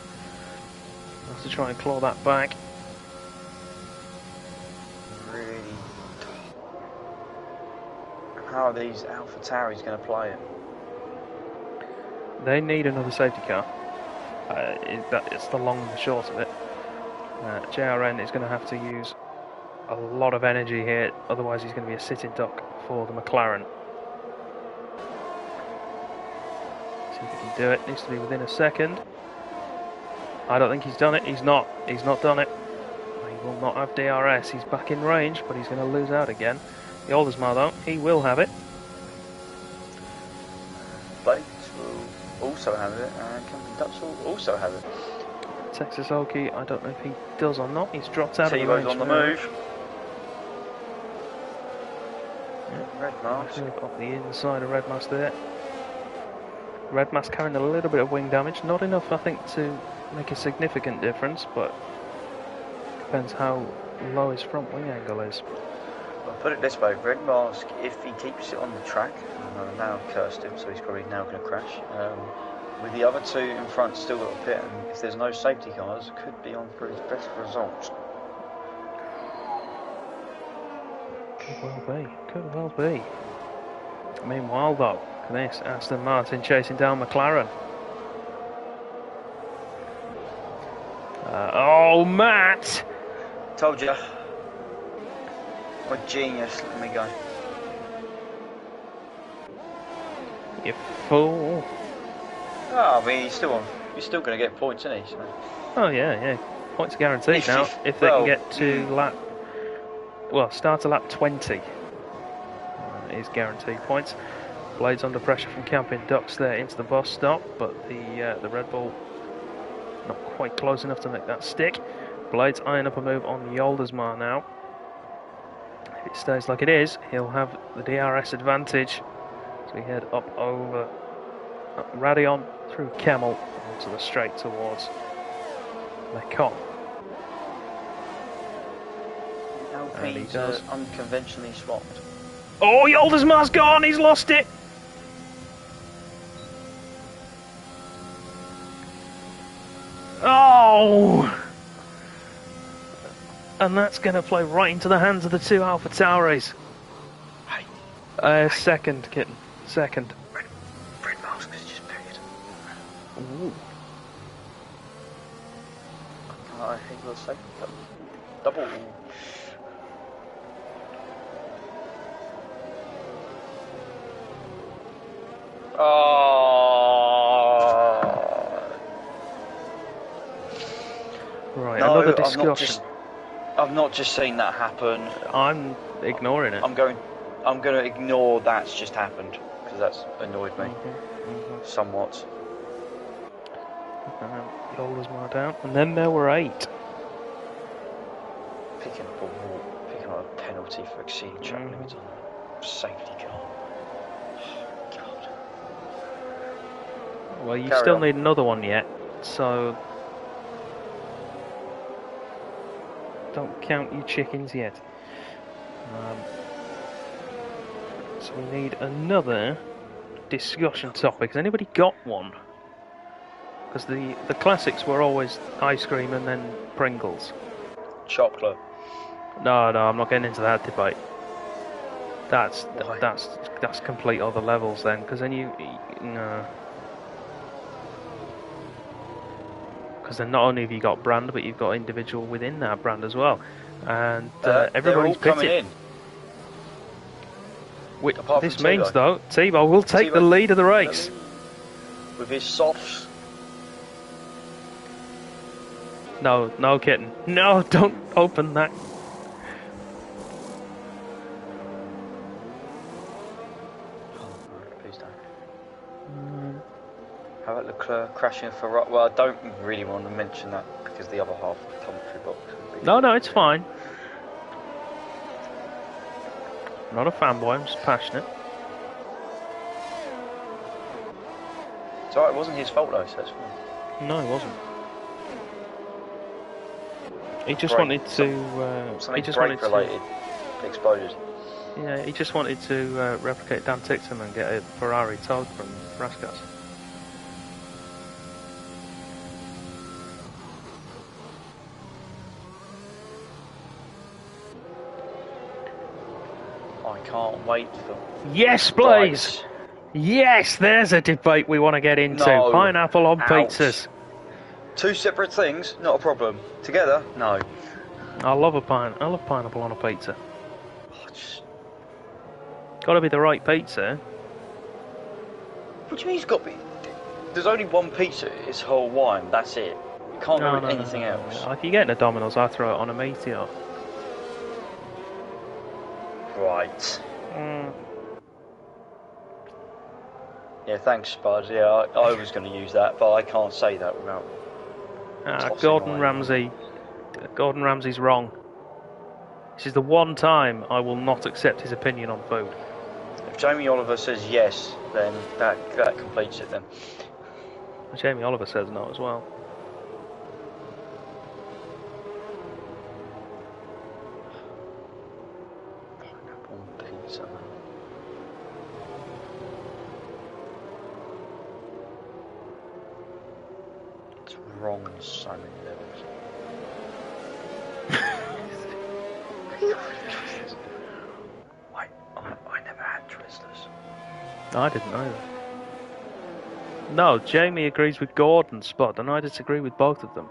Has to try and claw that back. Really. How are these AlphaTauris going to play it? They need another safety car. It's the long and the short of it. JRN is going to have to use a lot of energy here, otherwise he's going to be a sitting duck for the McLaren. See if he can do it. Needs to be within a second. I don't think he's done it. He's not done it. He will not have DRS. He's back in range, but he's going to lose out again. The Oldersma though, he will have it. Blades will also have it, and Camping Dutch will also have it. Texas Oki, I don't know if he does or not. He's dropped out of the range. T-Bow's on the now. move. Yeah, red mask. Off the inside of Red Mask there. Red Mask carrying a little bit of wing damage. Not enough, I think, to make a significant difference, but depends how low his front wing angle is. I'll put it this way, Red Mask, if he keeps it on the track, and I've now cursed him, so he's probably now going to crash. With the other two in front still got a pit, and if there's no safety cars, could be on for his best results. Could well be. Could well be. Meanwhile, though, this Aston Martin chasing down McLaren. Oh, Matt! Told you. What genius, let me go. You fool. Oh, I mean, he's still going to get points, isn't he? So. Oh, yeah. Points are guaranteed now if they can get to start to lap 20. Is guaranteed points. Blades under pressure from Camping Ducks there into the bus stop, but the Red Bull not quite close enough to make that stick. Blades eyeing up a move on Yoldesma now. If it stays like it is, he'll have the DRS advantage as we head up Radion through Kemmel onto the straight towards Lecon. And he Alpines does. unconventionally swapped. Oh, Yoldersmar's gone! He's lost it! Oh! And that's going to play right into the hands of the two Alpha Tauris. Hey. Second, kitten. Second. Red mask has just appeared. Ooh. I think we'll say double. Right, no, another discussion. I've not just seen that happen. I'm ignoring it. I'm going to ignore that's just happened because that's annoyed me somewhat. Yoldersmar down, and then there were 8. Picking up a penalty for exceeding track limits on a safety car. Oh, God. Well, you Carry still on. need another one yet, so don't count your chickens yet. So we need another discussion topic. Has anybody got one? Because the classics were always ice cream and then Pringles. Chocolate. No, I'm not getting into that debate. That's Why? that's complete other levels then, because then because then not only have you got brand, but you've got individual within that brand as well, and everybody's they're all coming pitted. Apart This from means Tebow. though, Tebow will take the lead of the race. With his softs. No, kitten. No, don't open that. Please don't. How about Leclerc crashing for... Well, I don't really want to mention that because the other half of the commentary box would be... No, it's fine. I'm not a fanboy, I'm just passionate. It's alright, it wasn't his fault though, so that's fine. No, it wasn't. He just Brake, wanted to... something brake-related exploded. Yeah, he just wanted to replicate Dan Tixon and get a Ferrari towed from Raskas. I can't wait for... Yes, please! Yes, there's a debate we want to get into. No. Pineapple on Ouch. pizzas. Two separate things, not a problem. Together, no. I love pineapple on a pizza. Oh, Got to be the right pizza. What do you mean it's got to be... There's only one pizza, it's Hawaiian, that's it. You can't go with anything else. If you're getting a Domino's, I throw it on a meteor. Right. Yeah, thanks, Spud. Yeah, I was going to use that, but I can't say that without... Gordon Ramsay's wrong. This is the one time I will not accept his opinion on food. If Jamie Oliver says yes, then that completes it then. Jamie Oliver says no as well. Pineapple pizza. It's wrong on so many levels. I never had Twizzlers. I didn't either. No, Jamie agrees with Gordon, Spot, and I disagree with both of them.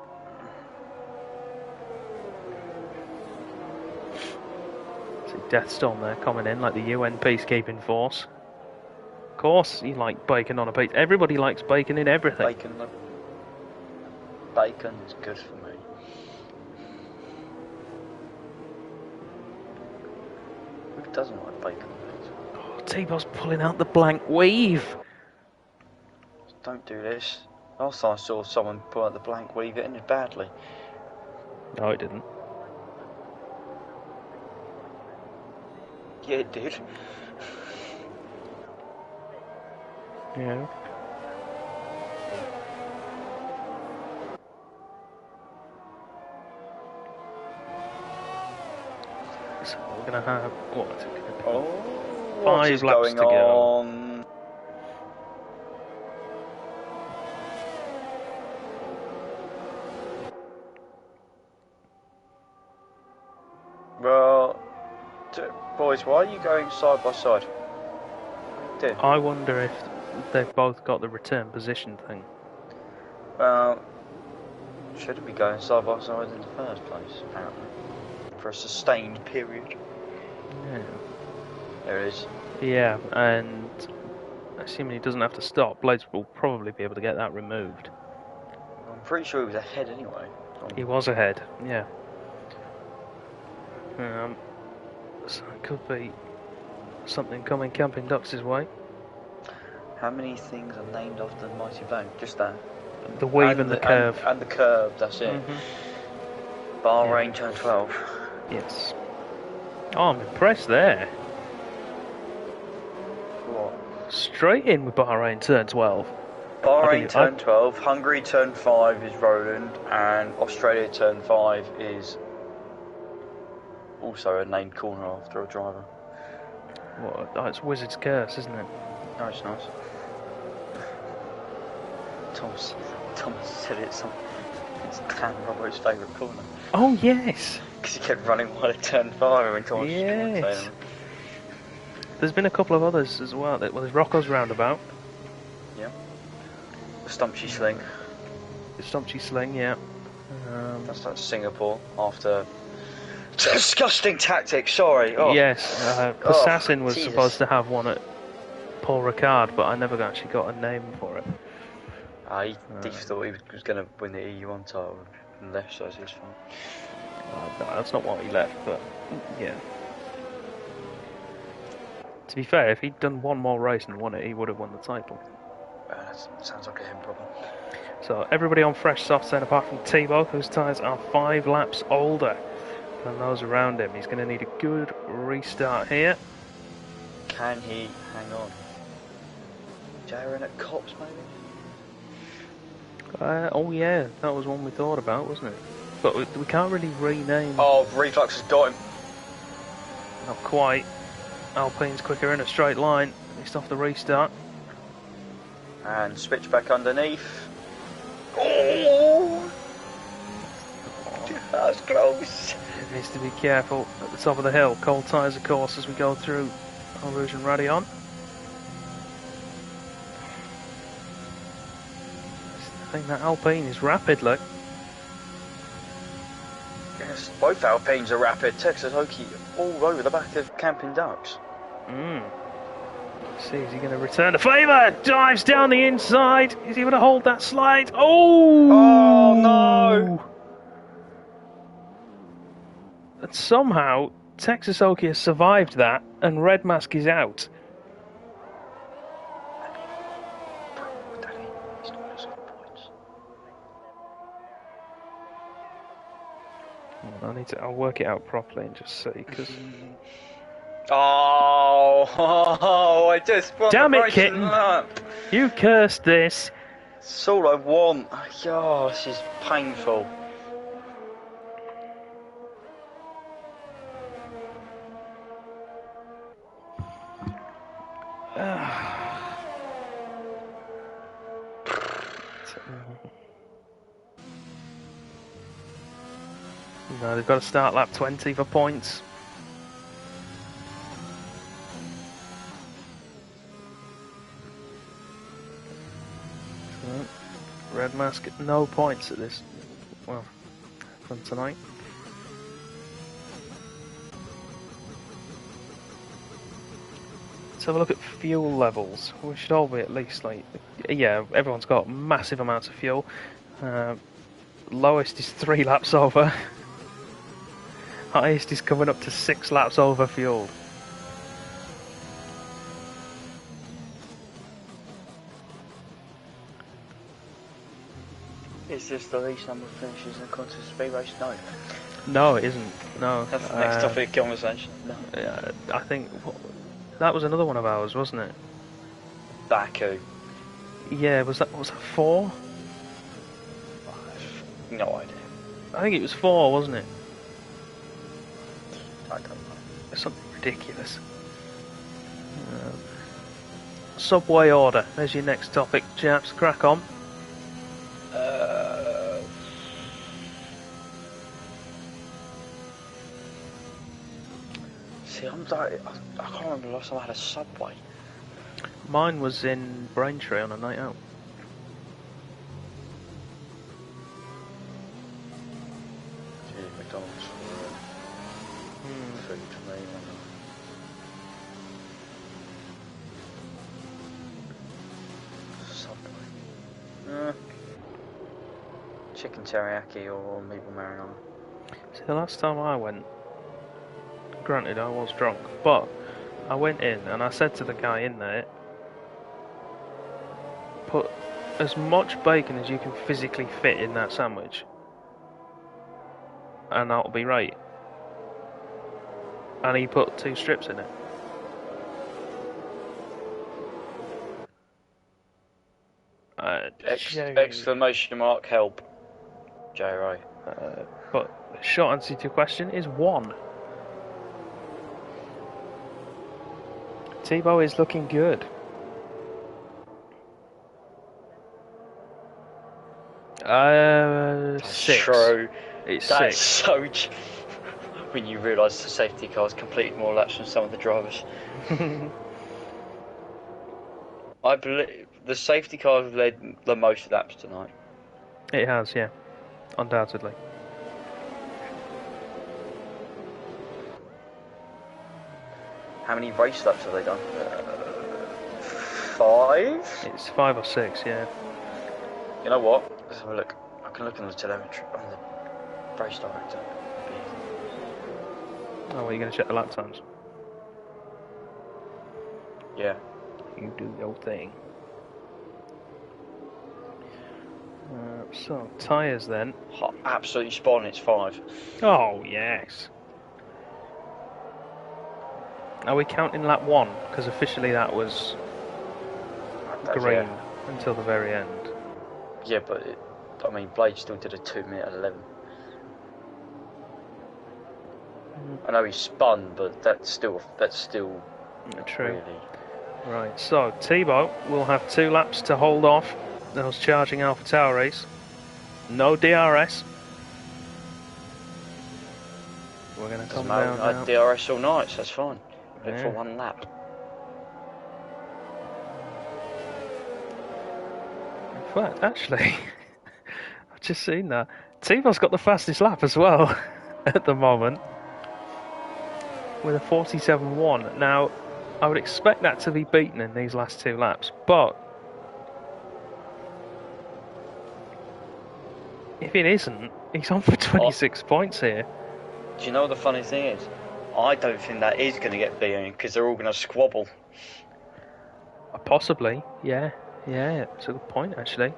See Deathstorm there coming in like the UN peacekeeping force. Of course, you like bacon on a pizza. Everybody likes bacon in everything. Bacon's good for me. Who doesn't like bacon on pizza? Oh, T-Bow's pulling out the blank weave. Don't do this. Last time I saw someone pull out the blank weave, it ended badly. No, it didn't. Yeah, it did. Yeah. So we're going to have, what? Oh, 5 is laps going to go. on? Well, boys, why are you going side by side? I wonder if they've both got the return position thing. Well, shouldn't be going side by side in the first place, apparently. For a sustained period. Yeah. There it is. Yeah, and assuming he doesn't have to stop, Blades will probably be able to get that removed. I'm pretty sure he was ahead anyway. He was ahead, yeah. So it could be something coming Camping Ducks' way. How many things are named after the mighty bone? Just that. The weave and the curve. And the curve, that's it. Bahrain turn 12. Yes. Oh, I'm impressed there. What? Straight in with Bahrain turn 12. Bahrain turn 12, Hungary turn 5 is Roland, and Australia turn 5 is also a named corner after a driver. What? Oh, it's Wizard's Curse, isn't it? No, it's nice. Thomas said it's Clan Robbo's favourite corner. Oh, yes! Because he kept running while it turned 5 and Thomas yes. There's been a couple of others as well. Well, there's Rocco's Roundabout. Yeah. The Stumpsy Sling. The Stumpsy Sling, yeah. That's Singapore after disgusting tactics. Sorry. Oh. Yes, Assassin was Jesus. supposed to have one at Paul Ricard, but I never actually got a name for it. He thought he was going to win the EU1 title and left, so it's his fault. No, that's not what he left, but yeah. To be fair, if he'd done one more race and won it, he would have won the title. That sounds like a him problem. So everybody on fresh softs then, apart from Tebow, whose tyres are 5 laps older than those around him. He's going to need a good restart here. Can he hang on? Jaren at Cops, maybe? Oh yeah, that was one we thought about, wasn't it? But we can't really rename. Oh, Reflux has got him. Not quite. Alpine's quicker in a straight line, at least off the restart. And switch back underneath. Oh! That's close. It needs to be careful at the top of the hill. Cold tyres, of course, as we go through Eau Rouge and Raidillon. I think that Alpine is rapid, look. Yes, both Alpines are rapid. Texas Okie all over the back of Camping Ducks. See, is he going to return the favour? Dives down the inside. Is he going to hold that slide? Oh! Oh no! And somehow, Texas Okie has survived that, and Red Mask is out. I'll work it out properly and just see, because... I just want Damn the it, Kitten! lap. You cursed this! That's all I want. Oh, this is painful. No, they've got to start lap 20 for points. Red Mask, no points at this, well, from tonight. Let's have a look at fuel levels. We should all be at least like, yeah, everyone's got massive amounts of fuel. Lowest is 3 laps over. Highest is coming up to 6 laps over fuel. Is this the least number of finishes in a contest speed race? No. No, it isn't. No. That's the next topic of conversation. No. I think that was another one of ours, wasn't it? Baku. Yeah, was that 4? No idea. I think it was 4, wasn't it? I don't know. Something ridiculous. Subway order. There's your next topic, chaps. Crack on. See, I can't remember the last time I had a Subway. Mine was in Braintree on a night out. McDonald's food to me. Subway. Chicken teriyaki or meatball marinara. See, the last time I went, granted I was drunk, but I went in and I said to the guy in there, put as much bacon as you can physically fit in that sandwich, and that'll be right. And he put 2 strips in it. Exclamation mark help. J-Ray. But the short answer to your question is 1. Tebow is looking good. That's 6. True. It's That's 6. so true. When you realise the safety cars completed more laps than some of the drivers. I believe the safety cars led the most laps tonight. It has, yeah. Undoubtedly. How many race laps have they done? 5? It's 5 or 6, yeah. You know what? Let's have a look. I can look on the telemetry, on the race director. Oh, well, you're going to check the lap times? Yeah. You do your thing. So, tyres then. Absolutely spot on, it's 5. Oh, yes. Are we counting lap 1? Because officially that was green until the very end. Yeah, but I mean, Blade still did a 2-minute 11. I know he spun, but that's still true. Really. Right, so Tebow will have 2 laps to hold off those charging AlphaTauris. No DRS. We're going to come down I now. DRS all night, so that's fine. Yeah. For 1 lap. In fact, actually, I've just seen that. Tebow's got the fastest lap as well at the moment, with a 47.1. Now, I would expect that to be beaten in these last 2 laps, but if it isn't, he's on for 26 points here. Do you know what the funny thing is? I don't think that is going to get beaten because they're all going to squabble. Possibly, yeah. Yeah, it's a good point, actually.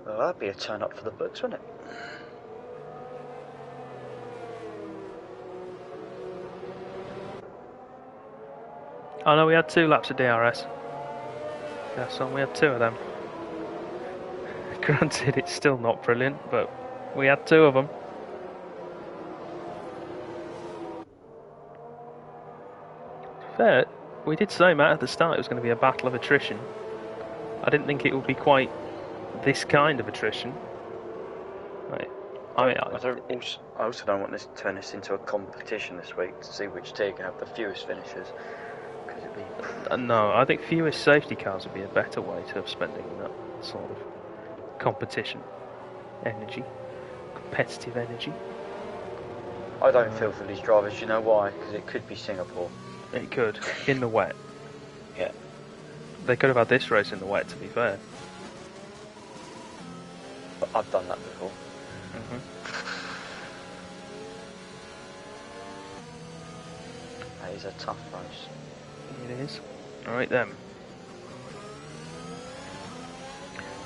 Well, that'd be a turn up for the books, wouldn't it? Oh no, we had 2 laps of DRS. Yeah, so we had 2 of them. Granted, it's still not brilliant, but we had 2 of them. Fair, we did say, Matt, at the start it was going to be a battle of attrition. I didn't think it would be quite this kind of attrition. Right. I also don't want this to turn this into a competition this week to see which team can have the fewest finishes. Because it'd be... No, I think fewest safety cars would be a better way of spending that sort of competition energy, competitive energy. I don't feel for these drivers, you know why? Because it could be Singapore. It could, in the wet. Yeah. They could have had this race in the wet, to be fair. But I've done that before. That is a tough race. It is. Alright then.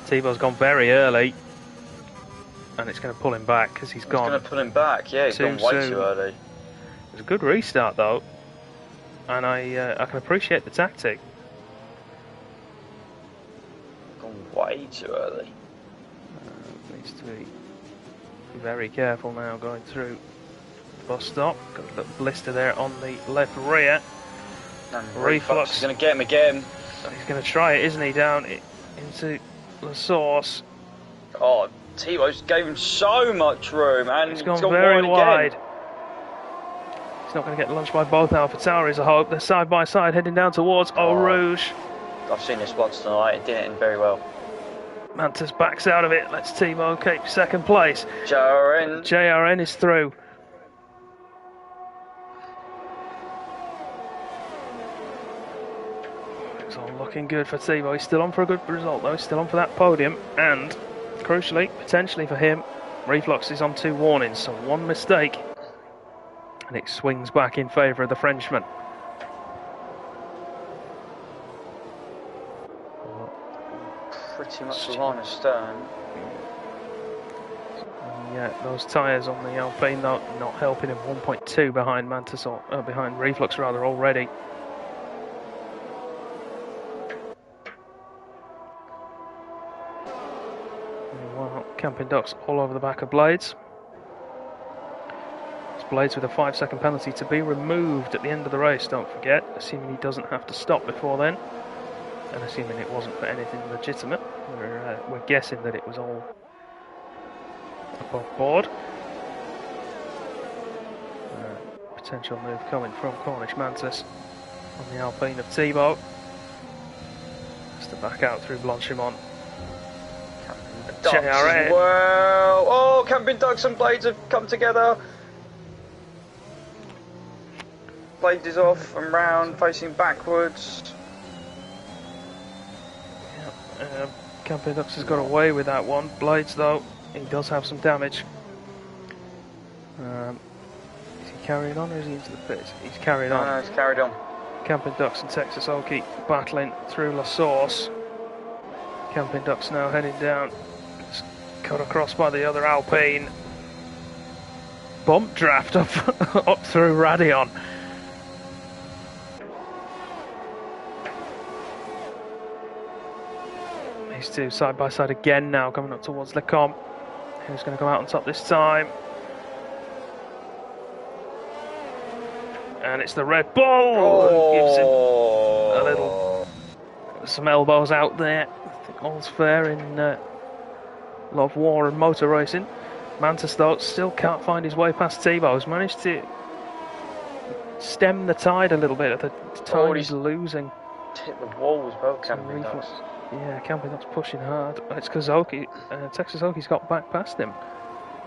Tebow's gone very early. And it's going to pull him back because he's gone. It's going to pull him back, yeah, he's gone way too early. It was a good restart though. And I can appreciate the tactic. Gone way too early. Let me Needs to be very careful now going through the bus stop. Got a little blister there on the left rear. And Reflux. He's going to get him again. He's going to try it, isn't he? Down into the source. Oh, Tebow gave him so much room, and He's gone got very wide wide. again. He's not going to get launched by both AlphaTauris, I hope. They're side by side heading down towards Eau Rouge. I've seen this once tonight. It didn't end very well. Mantis backs out of it. Let's Tebow keep second place. JRN. JRN is through. It's all looking good for Tebow. He's still on for a good result though. He's still on for that podium. And, crucially, potentially for him, Reflux is on 2 warnings. So 1 mistake and it swings back in favour of the Frenchman. Pretty much the line astern. Yeah, those tyres on the Alpine though not helping him. 1.2 behind Mantis, or behind Reflux rather already. Well, Camping Ducks all over the back of Blades. It's Blades with a 5-second penalty to be removed at the end of the race, don't forget, assuming he doesn't have to stop before then. And assuming it wasn't for anything legitimate, we're guessing that it was all above board. Potential move coming from Cornish Mantis on the Alpine of Tebow. Just to back out through Blanchimont. JRN. Well, oh, Camping Ducks and Blades have come together. Blades is off and round, facing backwards. Camping Ducks has got away with that one. Blades, though, he does have some damage. Is he carrying on or is he into the pits? He's carrying on. No, he's carried on. Camping Ducks and Texas Okie battling through La Source. Camping Ducks now heading down. It's cut across by the other Alpine. Bump draft up, up through Radion. These two side by side again now, coming up towards Lecomte. Who's going to come out on top this time? And it's the Red Bull who gives him a little, some elbows out there. I think all's fair in love, war and motor racing. Mantis though still can't find his way past Tebow. He's managed to stem the tide a little bit at the time he's losing. Hit the wall as well, Camping Ducks. Yeah, Camping Ducks pushing hard. It's because Texas Okie's got back past him.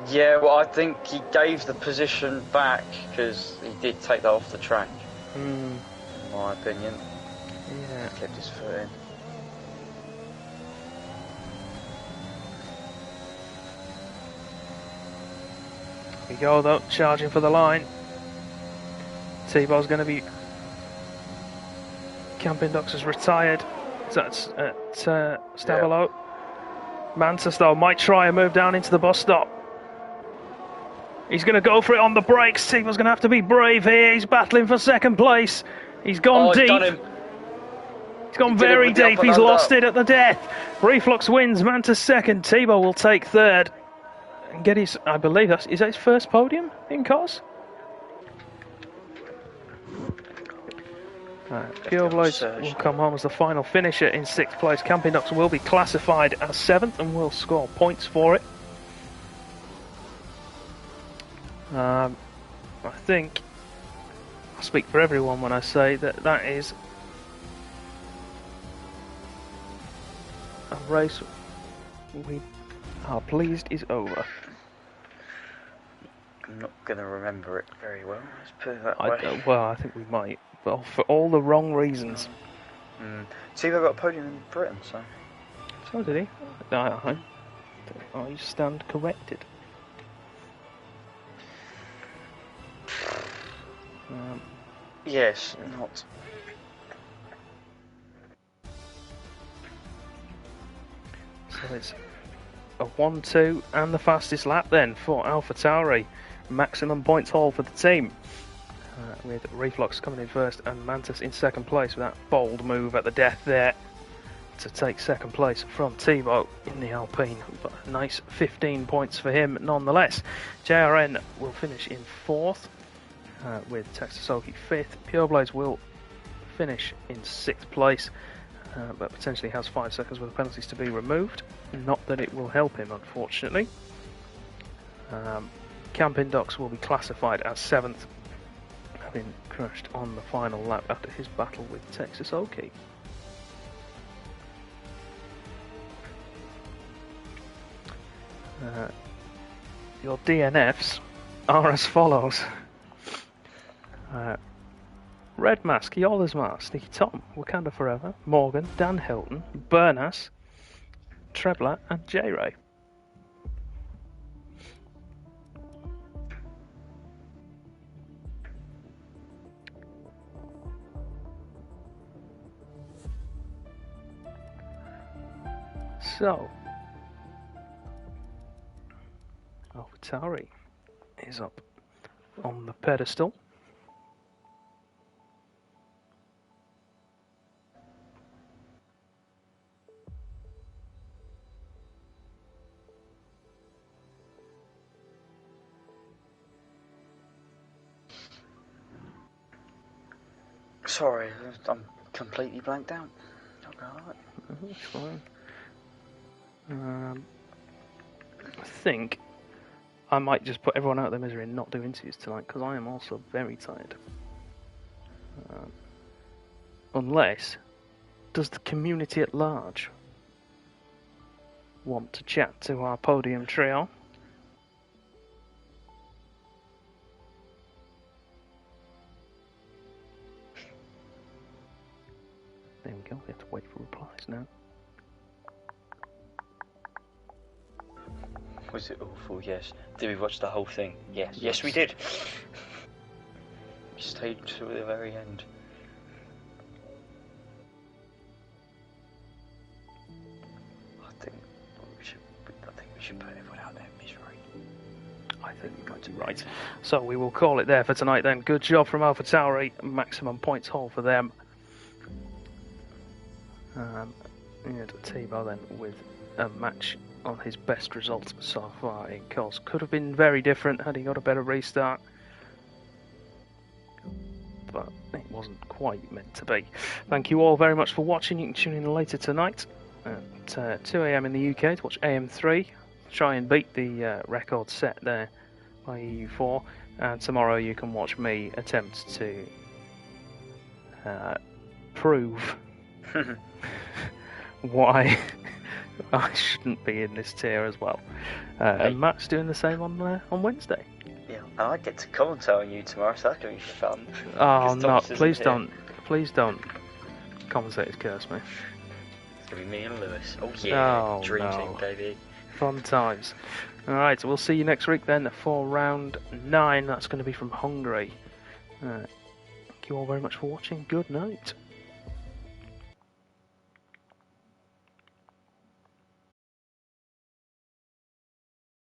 Yeah, well, I think he gave the position back because he did take that off the track. In my opinion. Yeah. Kept his foot in. Here we go though, charging for the line. Tebow's going to be. Camping Ducks has retired. That's at Stavelot. Yeah. Mantis though might try and move down into the bus stop. He's going to go for it on the brakes. Tebow's going to have to be brave here. He's battling for second place. He's gone deep. He's gone very deep. He's lost it at the death. Reflux wins. Mantis second. Tebow will take third and get his. I believe is that his first podium in cars. Pure Blades will come home as the final finisher in 6th place. Camping Ducks will be classified as 7th and will score points for it. I think I speak for everyone when I say that is a race we are pleased is over. I'm not going to remember it very well, let's put it that way. Well, I think we might, but for all the wrong reasons. Tebow got a podium in Britain, so. So did he? I stand corrected. Yes, not. So it's a 1-2 and the fastest lap then for AlphaTauri. Maximum points haul for the team. With Reflux coming in first and Mantis in second place with that bold move at the death there. to take second place from Thibaut in the Alpine, but a nice 15 points for him nonetheless. JRN will finish in 4th with Texas Oki 5th. Pureblaze will finish in 6th place, but potentially has 5 seconds with the penalties to be removed. Not that it will help him, unfortunately. Camping Ducks will be classified as 7th, having crashed on the final lap after his battle with Texas Oki. Your DNFs are as follows. Red Mask, Yola's Mask, Sneaky Tom, Wakanda Forever, Morgan, Dan Hilton, Bernas, Trebler and J-Ray. So, AlphaTauri is up on the pedestal. Sorry, I'm completely blanked out. That's fine. I think I might just put everyone out of their misery and not do interviews tonight, because I am also very tired. Unless, does the community at large want to chat to our podium trio? There we go, we have to wait for replies now. Was it awful? Yes. Did we watch the whole thing? Yes. Yes, we did. We stayed to the very end. I think we should put everyone out there in misery. I think you're going to be right. So we will call it there for tonight then. Good job from AlphaTauri. Maximum points haul for them. And Thibaut then with a match on his best results so far in Cos. Could have been very different had he got a better restart, but it wasn't quite meant to be. Thank you all very much for watching. You can tune in later tonight at 2 AM in the UK to watch AM3, try and beat the record set there by EU4, and tomorrow you can watch me attempt to prove why I shouldn't be in this tier as well. And Matt's doing the same on Wednesday. Yeah, and I get to commentate on you tomorrow, so that's going to be fun. Oh no, please don't commentators curse me. It's going to be me and Lewis. Oh yeah, dream team, baby. Fun times. Alright, so we'll see you next week then for round 9. That's going to be from Hungary. Thank you all very much for watching. Good night.